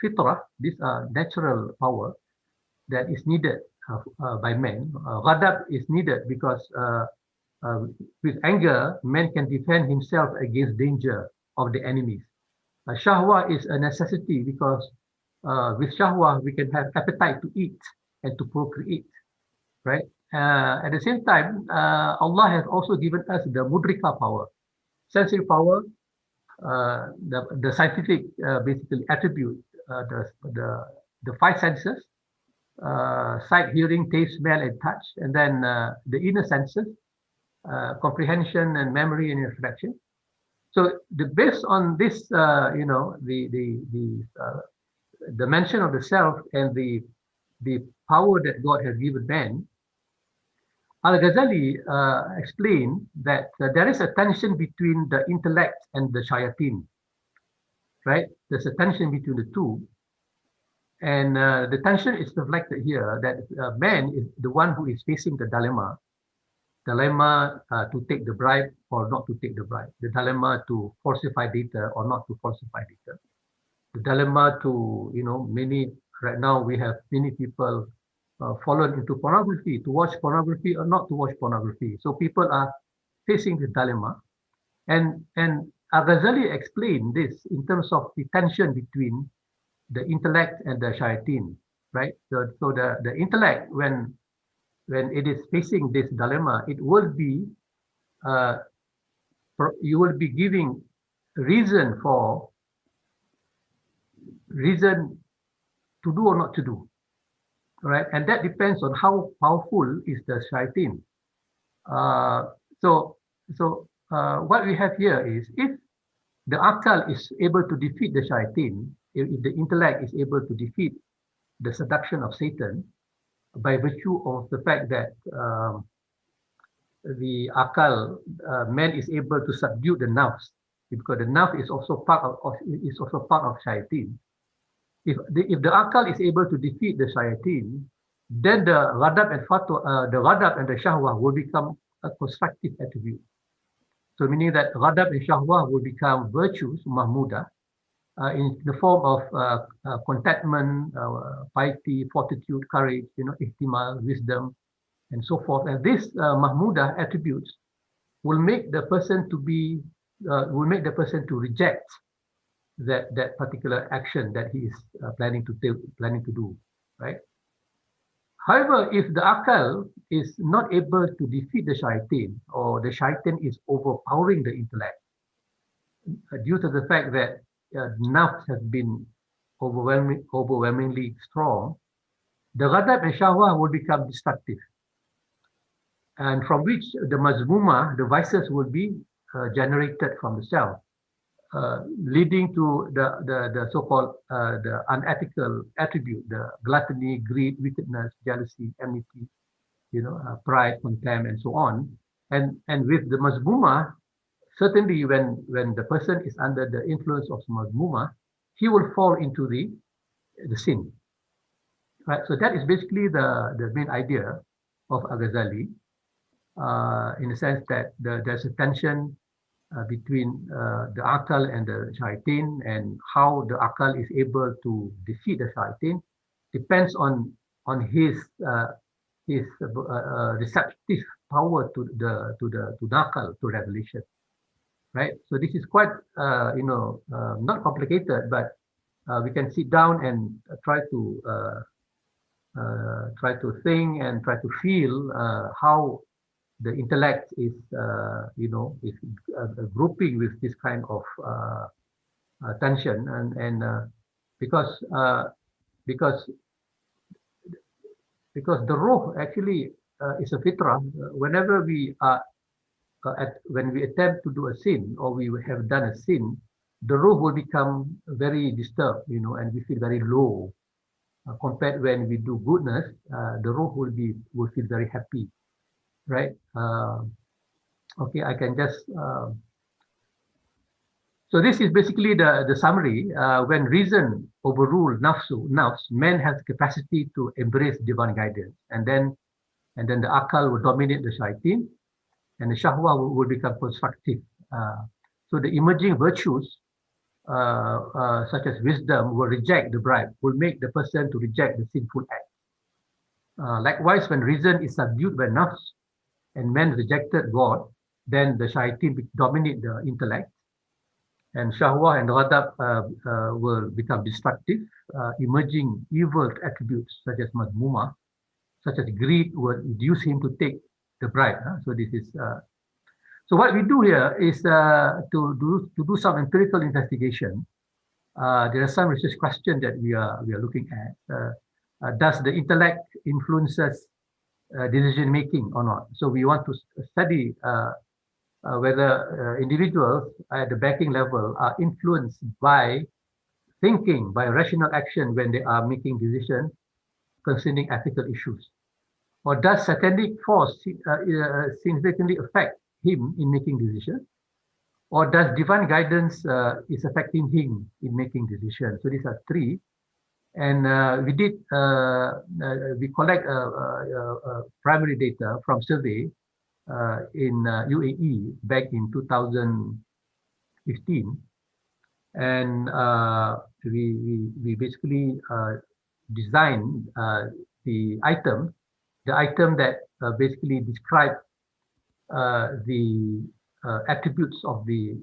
fitrah, these are natural power, that is needed by men. Ghadab is needed because with anger, man can defend himself against danger of the enemies. Shahwa is a necessity because with shahwa we can have appetite to eat and to procreate, right? At the same time, Allah has also given us the mudrika power, sensory power, the scientific basically attribute, the five senses, sight, hearing, taste, smell, and touch, and then the inner senses, comprehension and memory and reflection. So based on this, the mention of the self and the power that God has given man, Al-Ghazali explained that there is a tension between the intellect and the shayateen, right? There's a tension between the two. And the tension is reflected here that man is the one who is facing the dilemma to take the bribe or not to take the bribe, the dilemma to falsify data or not to falsify data, the dilemma to, right now we have many people fallen into pornography, to watch pornography or not to watch pornography. So people are facing this dilemma. And Al-Ghazali explained this in terms of the tension between the intellect and the shayateen, right? So the intellect, when it is facing this dilemma, it will be, you will be giving reason to do or not to do, right? And that depends on how powerful is the shayateen. So what we have here is, if the akal is able to defeat the shayateen, if the intellect is able to defeat the seduction of Satan by virtue of the fact that the akal, man is able to subdue the nafs, because the nafs is also part of shayateen. If the akal is able to defeat the shayateen, then the ghadab and the shahwa will become a constructive attribute. So meaning that ghadab and shahwa will become virtues, mahmudah, in the form of contentment, piety, fortitude, courage, ihtimal, wisdom, and so forth. And these mahmudah attributes will make the person to reject that particular action that he is planning to do, right? However, if the akal is not able to defeat the shaitan, or the shaitan is overpowering the intellect, due to the fact that nafs has been overwhelmingly strong, the ghadab and shahwa will become destructive, and from which the mazmuma, the vices, will be generated from the self, leading to the so-called the unethical attribute, the gluttony, greed, wickedness, jealousy, enmity, pride, contempt, and so on. And with the mazmuma, certainly when the person is under the influence of mazmuma, he will fall into the sin. Right. So that is basically the main idea of Al-Ghazali, in the sense that there's a tension between the akal and the shaitan, and how the akal is able to defeat the shaitan depends on his receptive power to the akal, to revelation, right? So this is quite not complicated, but we can sit down and try to think and try to feel how the intellect is grouping with this kind of tension, and because the ruh actually is a fitrah. Whenever we are when we attempt to do a sin, or we have done a sin, the ruh will become very disturbed, and we feel very low. Compared when we do goodness, the ruh will feel very happy. Right. Okay, I can just. So this is basically the summary. When reason overrules nafs, man has capacity to embrace divine guidance, and then the akal will dominate the shaitan, and the shahwa will become constructive. So the emerging virtues, such as wisdom, will reject the bribe, will make the person to reject the sinful act. Likewise, when reason is subdued by nafs and men rejected God, then the shayateen dominate the intellect, and shahwah and ghadab will become destructive, emerging evil attributes such as madmuma, such as greed, will induce him to take the bribe. So this is so what we do here is to do some empirical investigation. There are some research questions that we are looking at. Does the intellect influences decision making or not? So we want to study whether individuals at the banking level are influenced by thinking, by rational action when they are making decisions concerning ethical issues. Or does satanic force significantly affect him in making decisions? Or does divine guidance is affecting him in making decisions? So these are three. And we collect primary data from survey in UAE back in 2015. And we basically designed the item that basically describe the attributes of the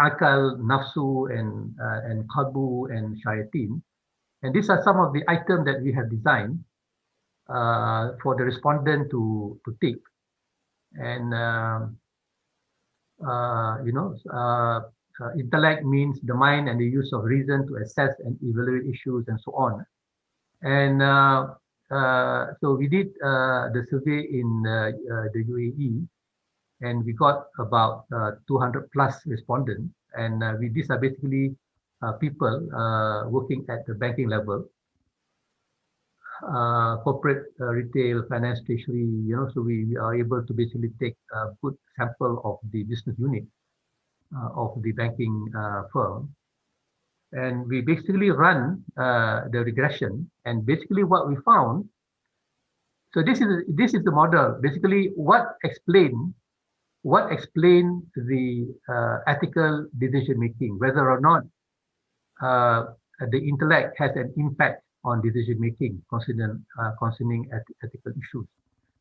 akal, nafsu, and qalbu and shayateen. And these are some of the items that we have designed for the respondent to take. And intellect means the mind and the use of reason to assess and evaluate issues and so on. And so we did the survey in the UAE, and we got about 200 plus respondents. And these are basically people working at the banking level, corporate, retail, finance, treasury. So we are able to basically take a good sample of the business unit of the banking firm, and we basically run the regression. And basically, what we found. So this is the model. Basically, what explain the ethical decision making, whether or not the intellect has an impact on decision making concerning ethical issues.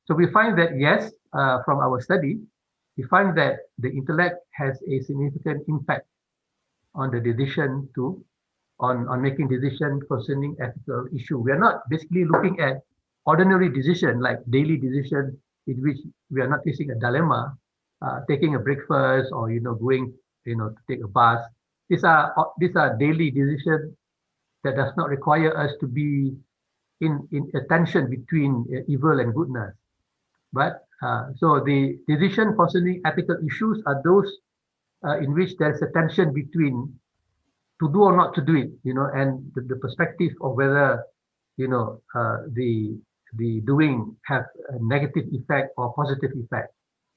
So we find that yes, from our study, we find that the intellect has a significant impact on the decision on making decision concerning ethical issue. We are not basically looking at ordinary decision like daily decision in which we are not facing a dilemma, taking a breakfast or going to take a bus. These are daily decisions that does not require us to be in a tension between evil and goodness. But so the decision concerning ethical issues are those in which there's a tension between to do or not to do it, and the perspective of whether the doing have a negative effect or positive effect,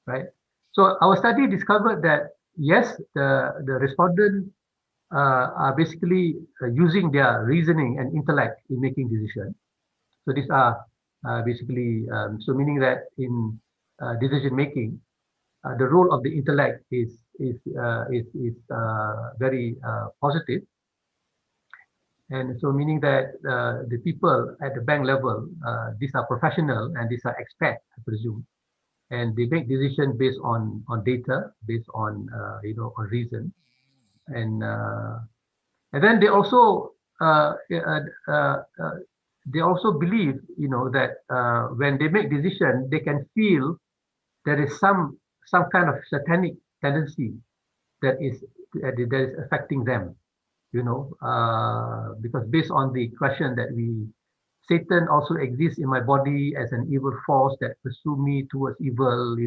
right? So our study discovered that yes, the respondents are basically using their reasoning and intellect in making decisions. So these are basically so meaning that in decision making, the role of the intellect is very positive. And so meaning that the people at the bank level, these are professional and these are experts, I presume, and they make decisions based on data, based on on reason, and then they also believe that when they make decisions, they can feel there is some kind of satanic tendency that is affecting them, because based on the question that Satan also exists in my body as an evil force that pursue me towards evil,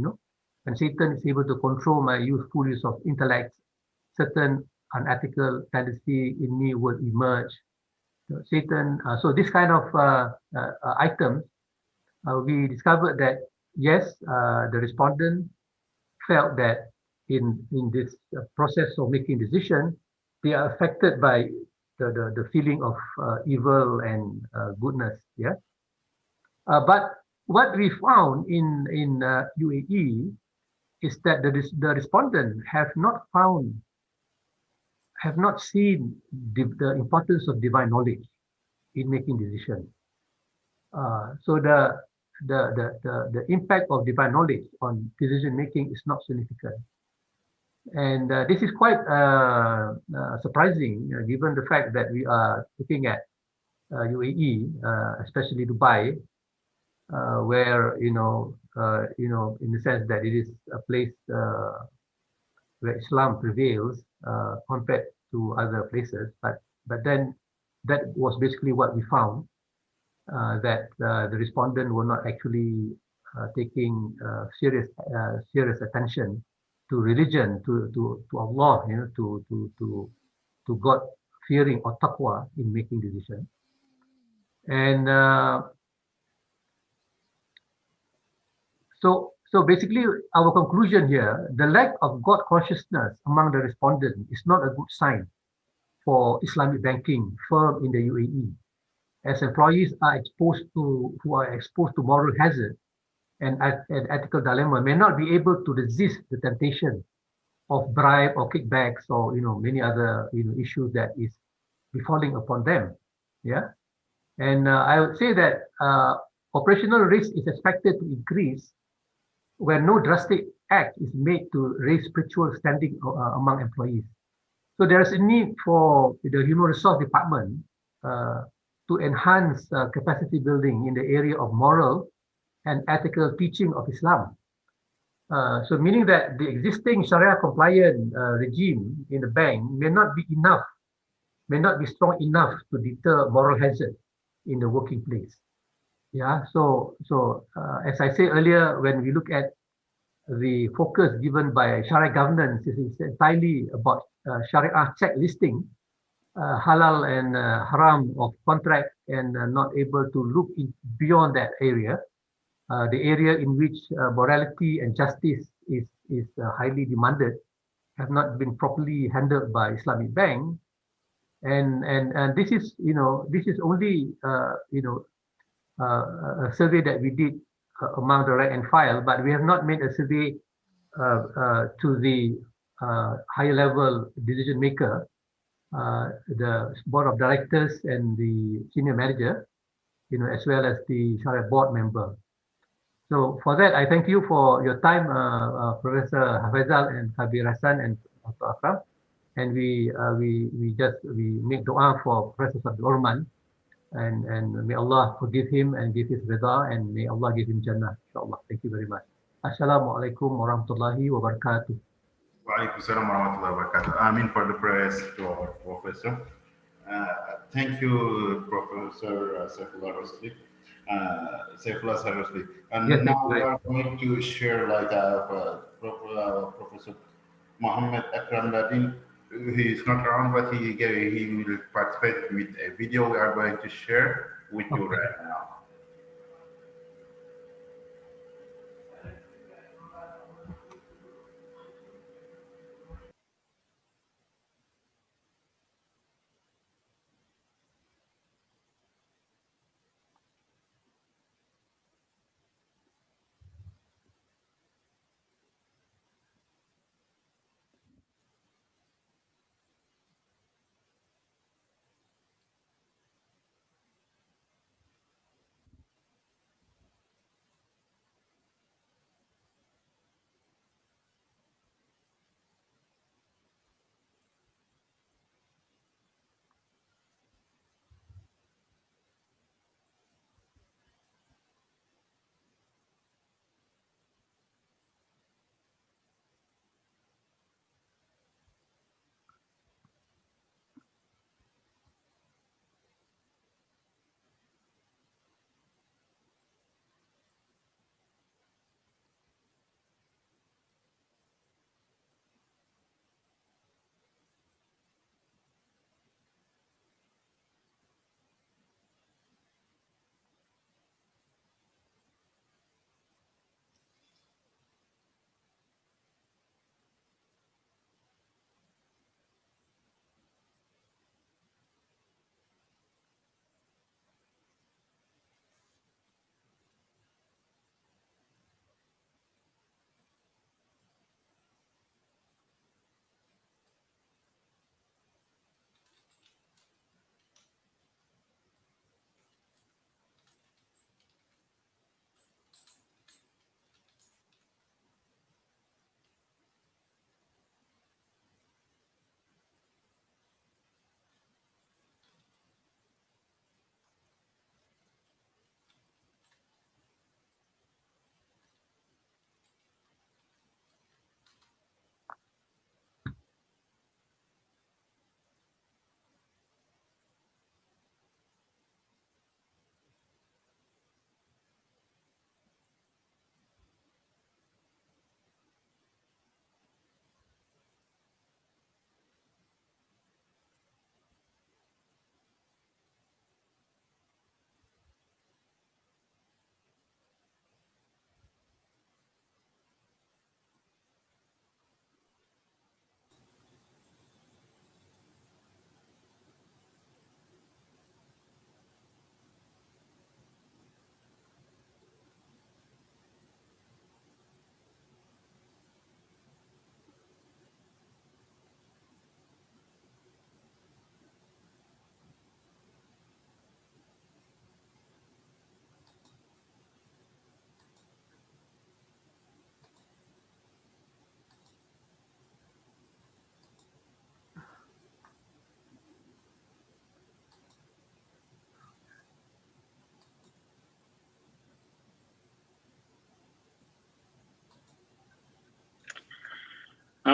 and Satan is able to control my full use of intellect. Certain unethical tendency in me will emerge. Satan, so this kind of items, we discovered that yes, the respondent felt that in this process of making decision, they are affected by the feeling of evil and goodness. Yeah. But what we found in UAE is that the respondent have not seen the importance of divine knowledge in making decisions. So the impact of divine knowledge on decision making is not significant. And this is quite surprising, given the fact that we are looking at UAE, especially Dubai, where in the sense that it is a place where Islam prevails compared to other places. But then that was basically what we found, that the respondent were not actually taking serious attention to religion, to Allah, to God fearing or taqwa in making decisions. And so basically, our conclusion here, the lack of God consciousness among the respondents is not a good sign for Islamic banking firm in the UAE, as employees who are exposed to moral hazard and ethical dilemma may not be able to resist the temptation of bribe or kickbacks or many other issues that is befalling upon them. Yeah, and I would say that operational risk is expected to increase where no drastic act is made to raise spiritual standing among employees. So there is a need for the human resource department to enhance capacity building in the area of moral and ethical teaching of Islam. So meaning that the existing Sharia compliant regime in the bank may not be enough, may not be strong enough to deter moral hazard in the working place. Yeah, so as I said earlier, when we look at the focus given by Sharia governance is entirely about Sharia check listing halal and haram of contract and not able to look beyond that area, the area in which morality and justice is highly demanded, have not been properly handled by Islamic Bank, and this is only a survey that we did among the rank and file, but we have not made a survey to the higher level decision maker, the board of directors and the senior manager, as well as the Sharia board member. So for that, I thank you for your time, Professor Hafezal and Kabir Hassan and Dr. Akram. And we make dua for Professor Abdul Orman, and may Allah forgive him and give his rida, and may Allah give him Jannah, inshallah. Thank you very much. Assalamualaikum warahmatullahi wabarakatuh. Wa alaikum salam wa rahmatullahi wa barakatuh. Amin for the prayers to our professor. Thank you, Professor Saifullah Sarasli. And Yes, now we right. are going to share Professor Mohammed Akram Ladin. He is not around, but he will participate with a video we are going to share with you right now.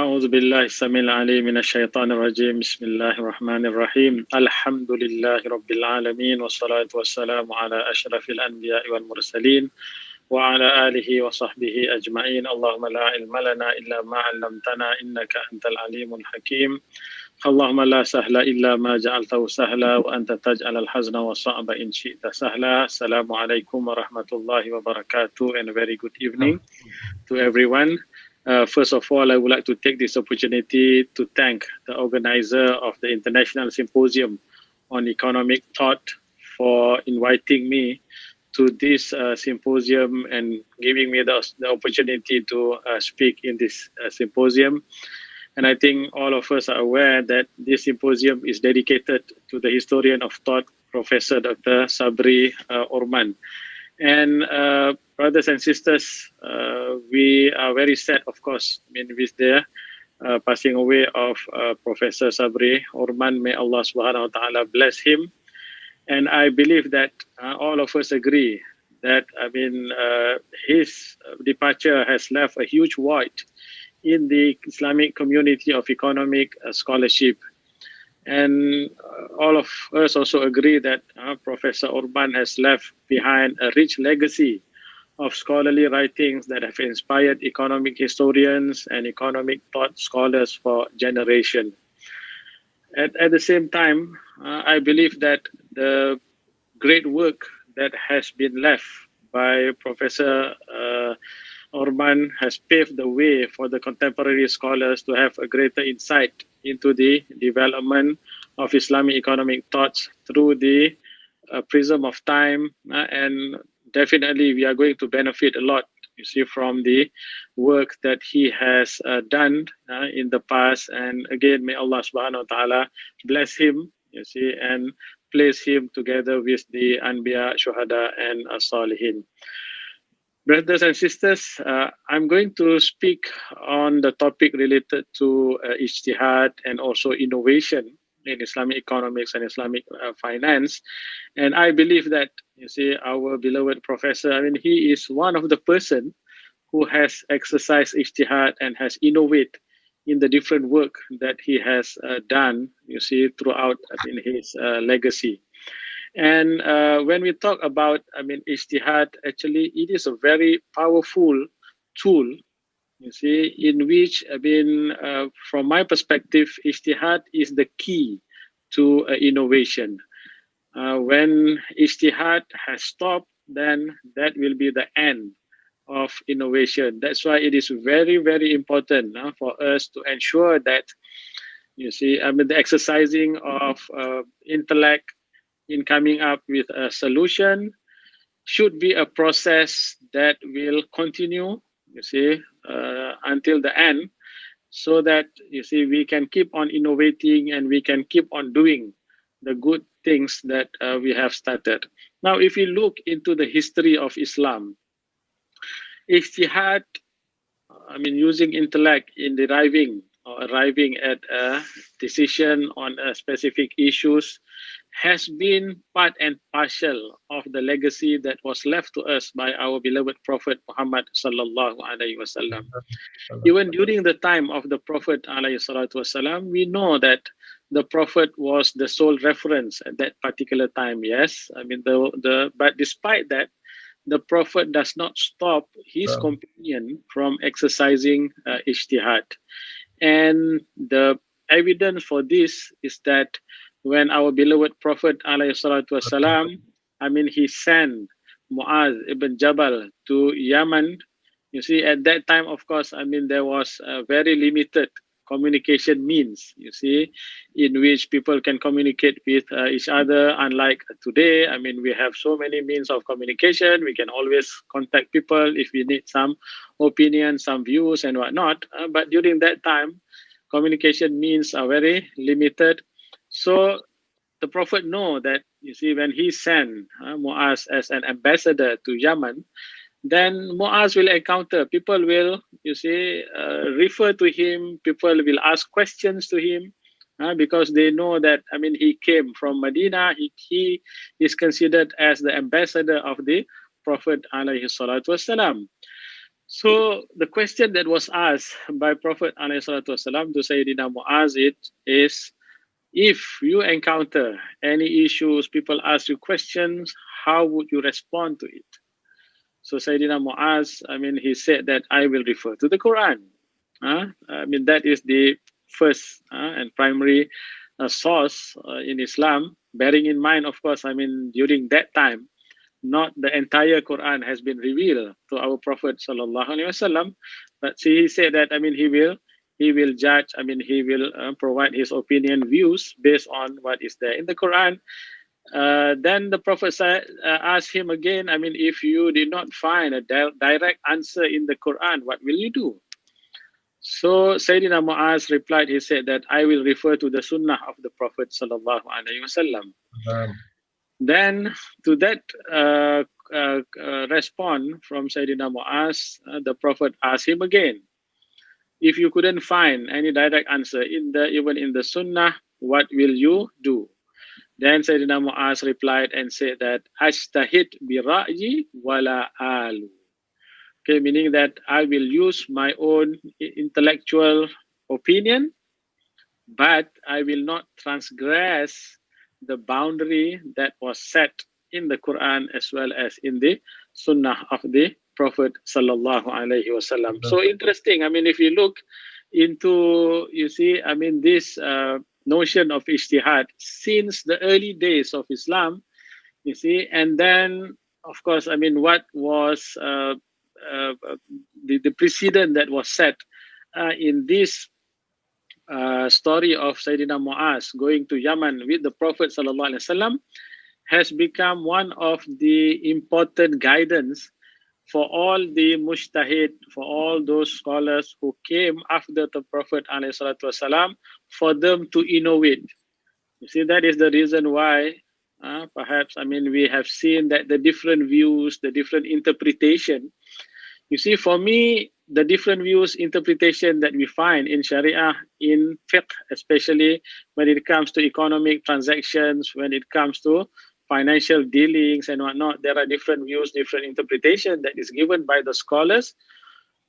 أعوذ بالله السميع العليم من الشيطان الرجيم بسم الله الرحمن الرحيم الحمد لله رب العالمين والصلاة والسلام على أشرف الأنبياء والمرسلين وعلى آله وصحبه أجمعين اللهم لا علم لنا إلا ما علمتنا إنك أنت العليم الحكيم اللهم لا سهل إلا ما جعلته سهلا وأنت تجعل الحزن والصعب إن شئت سهلا السلام عليكم ورحمة الله وبركاته and a very good evening to everyone. First of all, I would like to take this opportunity to thank the organizer of the International Symposium on Economic Thought for inviting me to this symposium and giving me the opportunity to speak in this symposium. And I think all of us are aware that this symposium is dedicated to the historian of thought, Professor Dr. Sabri Orman. And brothers and sisters, we are very sad, of course, with the passing away of Professor Sabri Orman. May Allah subhanahu wa ta'ala bless him. And I believe that all of us agree that, his departure has left a huge void in the Islamic community of economic scholarship. And all of us also agree that Professor Orban has left behind a rich legacy of scholarly writings that have inspired economic historians and economic thought scholars for generations. At the same time, I believe that the great work that has been left by Professor Orban has paved the way for the contemporary scholars to have a greater insight into the development of Islamic economic thoughts through the prism of time. And definitely we are going to benefit a lot, you see, from the work that he has done in the past. And again, may Allah subhanahu wa ta'ala bless him, you see, and place him together with the Anbiya, Shuhada, and Salihin. Brothers and sisters, I'm going to speak on the topic related to ijtihad and also innovation in Islamic economics and Islamic finance. And I believe that, you see, our beloved professor, he is one of the person who has exercised ijtihad and has innovated in the different work that he has done, you see, throughout his legacy. And when we talk about, ijtihad, actually, it is a very powerful tool, you see, in which, from my perspective, ijtihad is the key to innovation. When ijtihad has stopped, then that will be the end of innovation. That's why it is very, very important for us to ensure that, you see, the exercising of intellect in coming up with a solution should be a process that will continue, you see, until the end, so that, you see, we can keep on innovating and we can keep on doing the good things that we have started. Now, if you look into the history of Islam, ijtihad, using intellect in deriving or arriving at a decision on a specific issues has been part and parcel of the legacy that was left to us by our beloved Prophet Muhammad sallallahu alaihi wasallam. Even during the time of the Prophet alaihi salatu wasallam, we know that the Prophet was the sole reference at that particular time. Yes, but despite that, the Prophet does not stop his companion from exercising ijtihad. And the evidence for this is that when our beloved Prophet ﷺ, he sent Muaz ibn Jabal to Yemen, you see, at that time, of course, there was a very limited communication means, you see, in which people can communicate with each other. Unlike today, we have so many means of communication. We can always contact people if we need some opinion, some views and whatnot. But during that time, communication means are very limited. So the Prophet know that, you see, when he sent Muaz as an ambassador to Yemen, then Muaz will encounter, people will, you see, refer to him, people will ask questions to him, because they know that, he came from Medina, he is considered as the ambassador of the Prophet alayhi salatu wasalam. So the question that was asked by Prophet ﷺ to Sayyidina Muaz is, if you encounter any issues, people ask you questions, how would you respond to it? So Sayyidina Muaz, he said that I will refer to the Quran. That is the first and primary source in Islam, bearing in mind, of course, during that time, not the entire Quran has been revealed to our Prophet sallallahu alaihi wasallam, but see, he said that he will judge. He will provide his opinion, views based on what is there in the Quran. Then the Prophet asked him again. If you did not find a direct answer in the Quran, what will you do? So Sayyidina Muaz replied. He said that I will refer to the Sunnah of the Prophet sallallahu alaihi wasallam. Then to that response from Sayyidina Muaz, the Prophet asked him again, if you couldn't find any direct answer even in the Sunnah, what will you do? Then Sayyidina Muaz replied and said that Ashtahid bi ra'yi wala alu. Okay, meaning that I will use my own intellectual opinion, but I will not transgress the boundary that was set in the Quran as well as in the Sunnah of the Prophet sallallahu alaihi wasallam. So interesting. If you look into, this notion of ijtihad since the early days of Islam, and then of course, what was the precedent that was set in this story of Sayyidina Muaz going to Yemen with the Prophet sallallahu alaihi wasallam has become one of the important guidance for all the mujtahid, for all those scholars who came after the Prophet alaihi salatu wasallam, for them to innovate. You see, that is the reason why perhaps we have seen that the different views, the different interpretation. You see, for me, the different views, interpretation that we find in Sharia, in fiqh, especially when it comes to economic transactions, when it comes to financial dealings and whatnot, there are different views, different interpretation that is given by the scholars.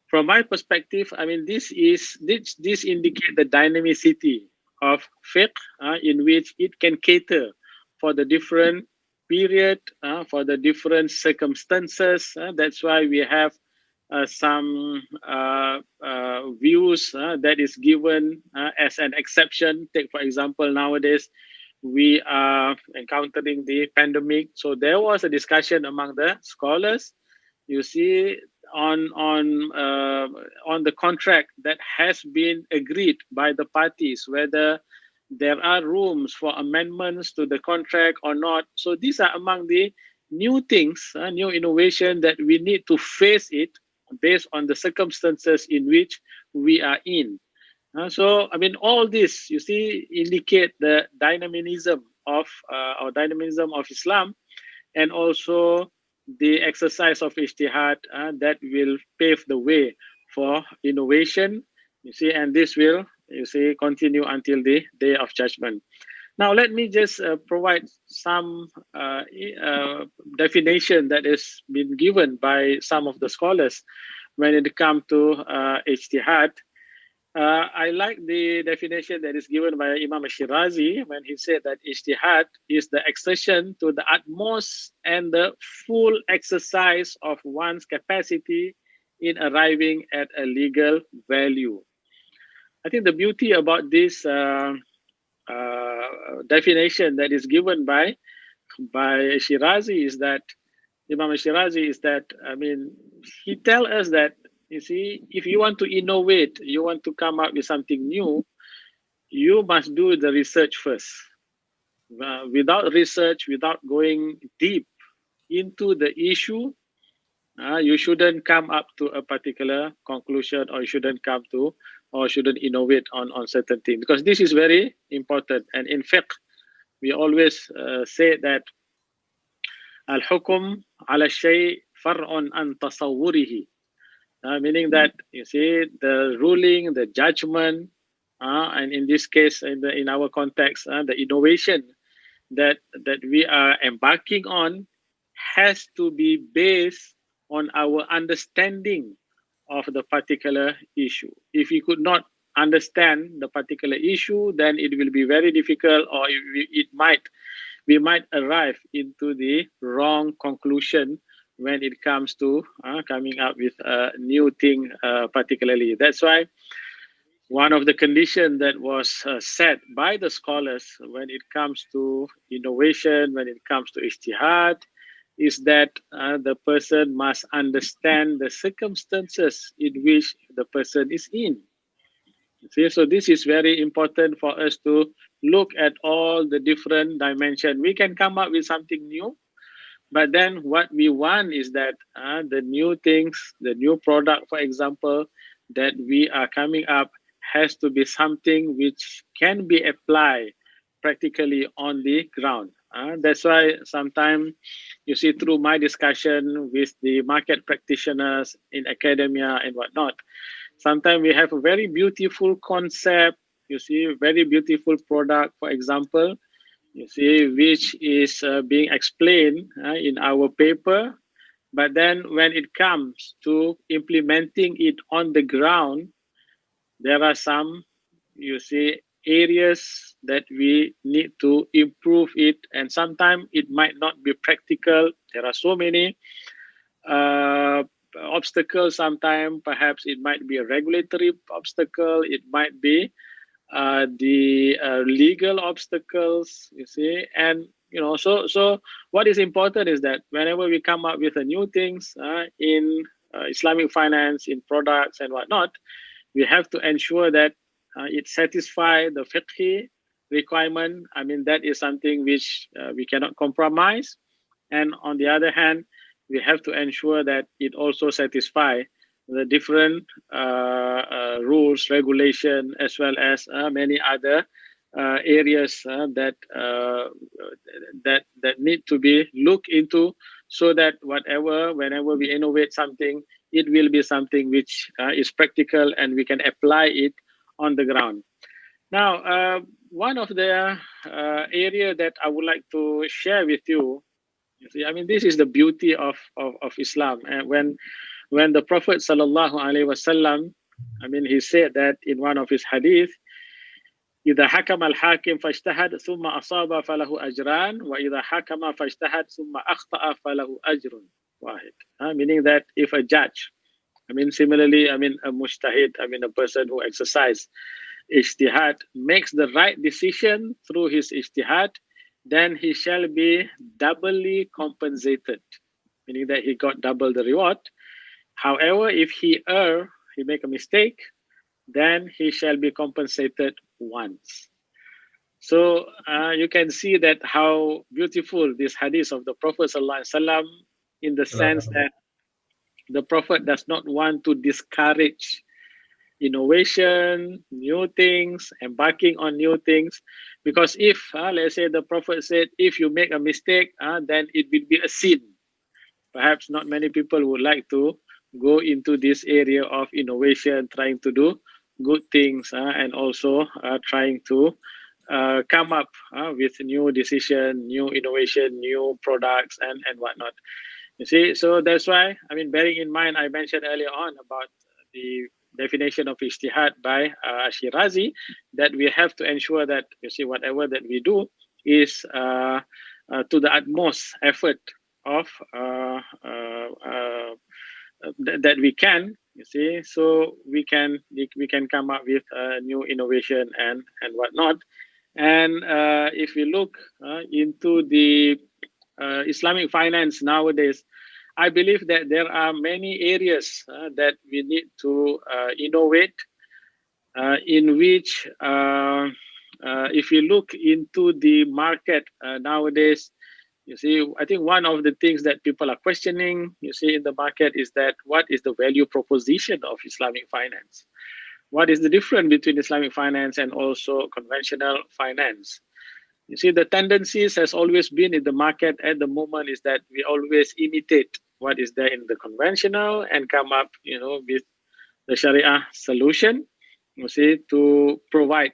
From my perspective, this indicate the dynamicity of fiqh, in which it can cater for the different period, for the different circumstances. That's why we have some views that is given as an exception. Take, for example, nowadays we are encountering the pandemic. So there was a discussion among the scholars, you see, on the contract that has been agreed by the parties, whether there are rooms for amendments to the contract or not. So these are among the new things, new innovation that we need to face it based on the circumstances in which we are in. So, all this, you see, indicate the dynamism of Islam, and also the exercise of ijtihad that will pave the way for innovation, you see, and this will, you see, continue until the Day of Judgment. Now, let me just provide some definition that has been given by some of the scholars when it comes to ijtihad. I like the definition that is given by Imam Shirazi when he said that ijtihad is the exertion to the utmost and the full exercise of one's capacity in arriving at a legal value. I think the beauty about this definition that is given by Shirazi is that Imam Shirazi is that, he tells us that, you see, if you want to innovate, you want to come up with something new, you must do the research first. Without research, without going deep into the issue, you shouldn't come up to a particular conclusion, or you shouldn't come to, or shouldn't innovate on certain things, because this is very important. And in fiqh, we always say that al-hukum ala shay far'un an tasawwurihi. Meaning that, you see, the ruling, the judgment, and in this case, in our context, the innovation that we are embarking on has to be based on our understanding of the particular issue. If we could not understand the particular issue, then it will be very difficult, or we might arrive into the wrong conclusion when it comes to coming up with a new thing particularly. That's why one of the conditions that was set by the scholars when it comes to innovation, when it comes to ijtihad, is that the person must understand the circumstances in which the person is in. See, so this is very important for us to look at all the different dimensions. We can come up with something new, but then what we want is that the new things, the new product, for example, that we are coming up has to be something which can be applied practically on the ground. That's why sometimes you see through my discussion with the market practitioners in academia and whatnot, sometimes we have a very beautiful concept, you see, very beautiful product, for example, you see, which is being explained in our paper. But then when it comes to implementing it on the ground, there are some, you see, areas that we need to improve it. And sometimes it might not be practical. There are so many obstacles. Sometimes perhaps it might be a regulatory obstacle. It might be the legal obstacles, you see. And so what is important is that whenever we come up with a new things in Islamic finance, in products and whatnot, we have to ensure that it satisfies the fiqh requirement. I mean, that is something which we cannot compromise. And on the other hand, we have to ensure that it also satisfies the different rules, regulation, as well as many other areas that need to be looked into, so that whenever we innovate something, it will be something which is practical and we can apply it on the ground. Now, one of the area that I would like to share with you, see, I mean, this is the beauty of Islam. And when the Prophet sallallahu alaihi wasallam, I mean, he said that in one of his hadith, إذا حكم الحاكم فاجتهد ثم أصاب فله أجران وإذا حكم فاجتهد ثم أخطأ فله أجر واحد. Meaning that if a judge, I mean, similarly, I mean, a mujtahid, I mean, a person who exercises ijtihad, makes the right decision through his ijtihad, then he shall be doubly compensated, meaning that he got double the reward. However, if he make a mistake, then he shall be compensated once. So you can see that how beautiful this hadith of the Prophet ﷺ, in the sense that the Prophet does not want to discourage innovation, new things, embarking on new things. Because if, let's say the Prophet said, if you make a mistake, then it will be a sin. Perhaps not many people would like to go into this area of innovation, trying to do good things, and also trying to come up with new decision, new innovation, new products, and whatnot. You see, so that's why, I mean, bearing in mind, I mentioned earlier on about the definition of ijtihad by Shirazi, that we have to ensure that, you see, whatever that we do is to the utmost effort of that we can, you see, so we can come up with new innovation and whatnot. And if we look into the Islamic finance nowadays, I believe that there are many areas that we need to innovate, in which if you look into the market nowadays, you see, I think one of the things that people are questioning, you see, in the market is that what is the value proposition of Islamic finance? What is the difference between Islamic finance and also conventional finance? You see, the tendencies has always been in the market at the moment is that we always imitate what is there in the conventional and come up, you know, with the Sharia solution, you see, to provide,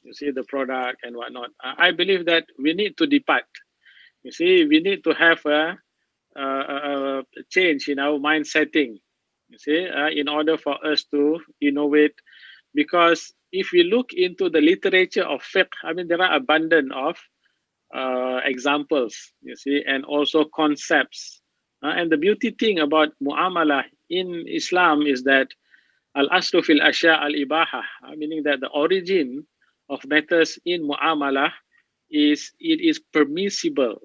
you see, the product and whatnot. I believe that we need to depart. You see, we need to have a change in our mind setting. You see, in order for us to innovate, because if we look into the literature of fiqh, I mean, there are abundant of examples, you see, and also concepts. And the beauty thing about muamalah in Islam is that al-aslu fil asya al-ibaha, meaning that the origin of matters in muamalah is it is permissible.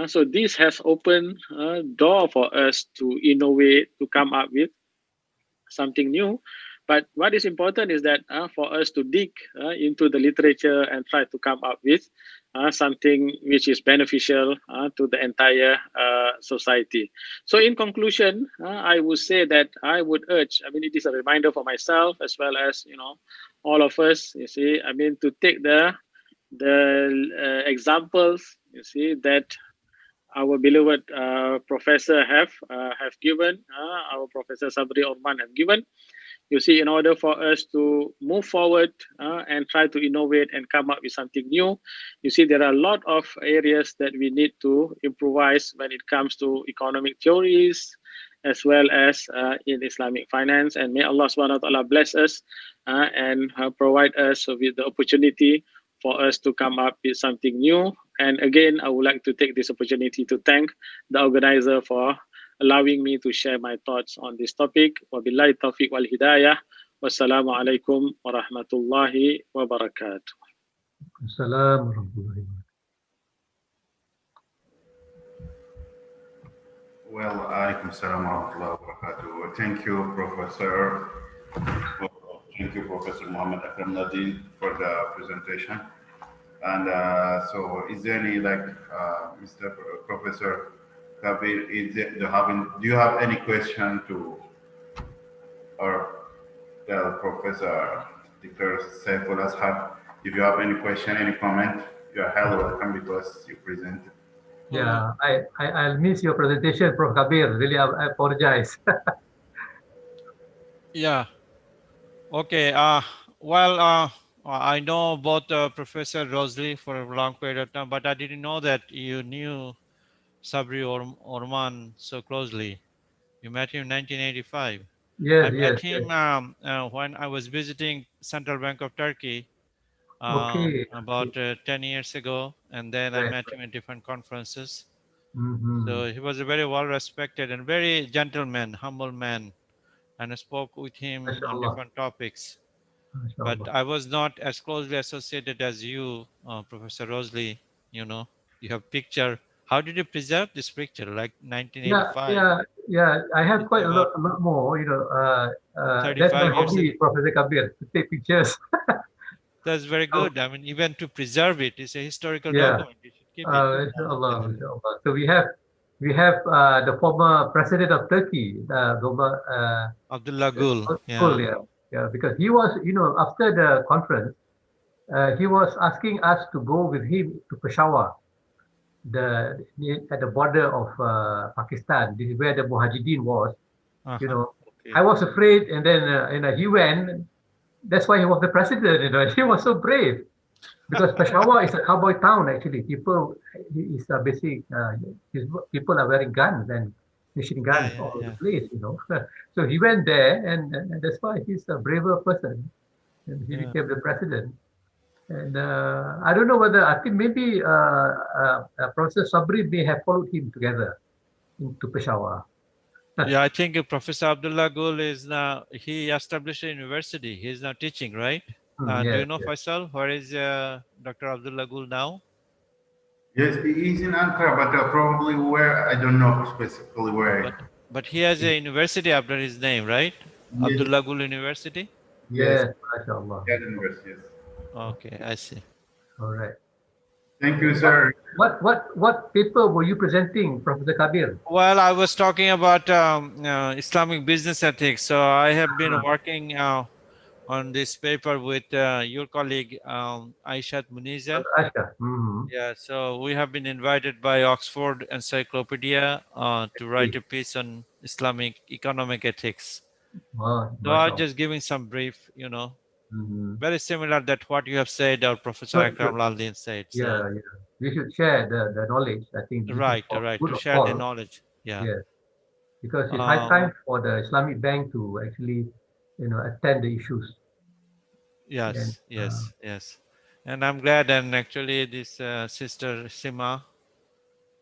So this has opened a door for us to innovate, to come up with something new. But what is important is that for us to dig into the literature and try to come up with something which is beneficial to the entire society. So in conclusion, I would say that I would urge, I mean, it is a reminder for myself as well as, all of us, you see, I mean, to take the examples, you see, that our beloved professor have given, our Professor Sabri Orman have given, you see, in order for us to move forward and try to innovate and come up with something new. You see, there are a lot of areas that we need to improvise when it comes to economic theories as well as in Islamic finance. And may Allah subhanahu wa ta'ala bless us and provide us with the opportunity for us to come up with something new. And again, I would like to take this opportunity to thank the organizer for allowing me to share my thoughts on this topic. Wabillahi taufiq wal hidayah. Wassalamu alaikum warahmatullahi wabarakatuh. Assalamu warahmatullahi wabarakatuh. Well, alaikum salam wa rahmatullahi wa barakatuh. Thank you, Professor. Thank you, Professor Muhammad Akram Nadine, for the presentation. And so, is there any, Mr. Professor Kabir, do you have any question to our Professor Dr. Saiful Ashar? If you have any question, any comment, you are highly welcome because you presented. Yeah, I'll miss your presentation, Prof. Kabir. Really, I apologize. Yeah. Okay. I know both Professor Rosalie for a long period of time, but I didn't know that you knew Sabri Orman so closely. You met him in 1985. Yes, I met yes, him yes. when I was visiting Central Bank of Turkey Okay. about 10 years ago, and then I Right, met right. him in different conferences. Mm-hmm. So he was a very well-respected and very gentleman, humble man, and I spoke with him on MashaAllah. different topics. But MashaAllah. I was not as closely associated as you, Professor Rosalie. You have picture. How did you preserve this picture? Like Yeah, 1985, yeah, yeah. I have it's quite about a lot more, that's my 35 years ago. hobby, Professor Kabir, to take pictures. That's very So, good. I mean, even to preserve it, it's a historical yeah, document. You should keep it. inshallah, inshallah. So we have the former president of Turkey, Abdullah Gül. Gül, Yeah. yeah, yeah, because he was, after the conference, he was asking us to go with him to Peshawar, at the border of Pakistan. This is where the Mujahideen was. Uh-huh. I Okay. was afraid, and then he went. That's why he was the president. He was so brave because Peshawar is a cowboy town. Actually, people is a basic. People are wearing guns and machine Yeah, guns yeah, all over the yeah. place. So he went there, and that's why he's a braver person, and he Yeah. became the president. And I don't know whether I think maybe Professor Sabri may have followed him together into Peshawar. Yeah, I think Professor Abdullah Gül is now, he established a university. He's now teaching, right? Do Yes, you know, yes. Faisal, where is Dr. Abdullah Gül now? Yes, he's in Ankara, but probably where, I don't know specifically where. But he has a university after his name, right? Yes, Abdullah Gül University? yes, Yes, mashallah. that university, yes. Okay, I see. All right. Thank you, What sir. what paper were you presenting, Professor Kabir? Well, I was talking about Islamic business ethics. So I have been working on this paper with your colleague Aishat Muniza. Asha. Mm-hmm. Yeah, so we have been invited by Oxford Encyclopedia to write a piece on Islamic economic ethics. So I'm Mashallah. just giving some brief, Mm-hmm. very similar that what you have said or Professor Good, Akram good. Laldin said. So Yeah, yeah. We should share the knowledge. I think this is right, for right, good to of share the all. knowledge. Yeah. Yes. because it's high Um, time for the Islamic Bank to actually, attend the issues. And yes, yes, yes. And I'm glad. And actually, this sister Sima,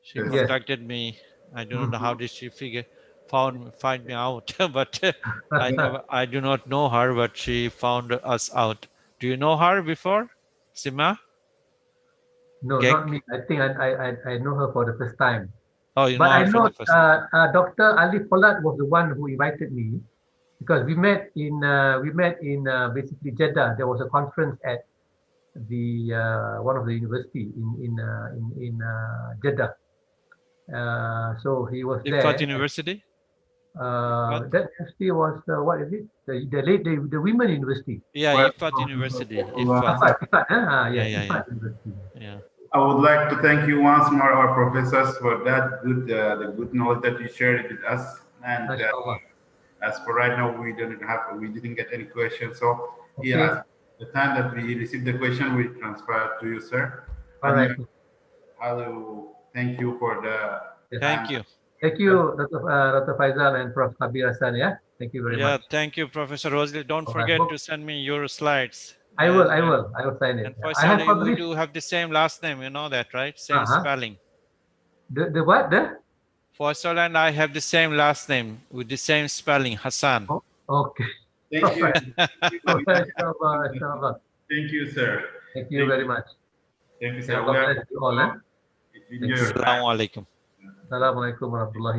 she Yes. yes, contacted me. I don't know Mhm. how did she find me out, but I do not know her, but she found us out. Do you know her before, Sima? No, Gek? not me. I think I know her for the first time. Oh, you But know I her for know the first. Dr. Ali Polat was the one who invited me because we met in basically Jeddah. There was a conference at the one of the university in Jeddah. So he was Ifat there. University? Ifat? That university was what is it? The women university. Yeah, Well, Ifat University. Ifat. uh, Ifat, Yeah, yes, yeah, yeah, Ifat University. yeah. I would like to thank you once more, our professors, for that the good knowledge that you shared with us. And MashaAllah. as for right now, we didn't get any questions. So Okay, yeah, the time that we received the question, we transfer to you, sir. all And right. I will thank you for the Yes. Thank time. you. Thank you, Dr. Faisal and Prof. Kabir Hassan. Yeah, thank you very Yeah, much. thank you, Professor Rosalie. Don't I forget hope to send me your slides. I will. And I will. I will sign it. and Yeah. I have Faisal, we published. do have the same last name. You know that, right? Same Uh-huh. spelling. The what? The Faisal and I have the same last name with the same spelling, Hassan. oh, okay. Thank All you. right. All right. Inshallah, inshallah. Thank you, sir. Thank you Thank very you. much. Thank you, May sir. We Allah are bless you all. Eh? enjoy Thank your you. time. Assalamu alaikum. Assalamualaikum warahmatullahi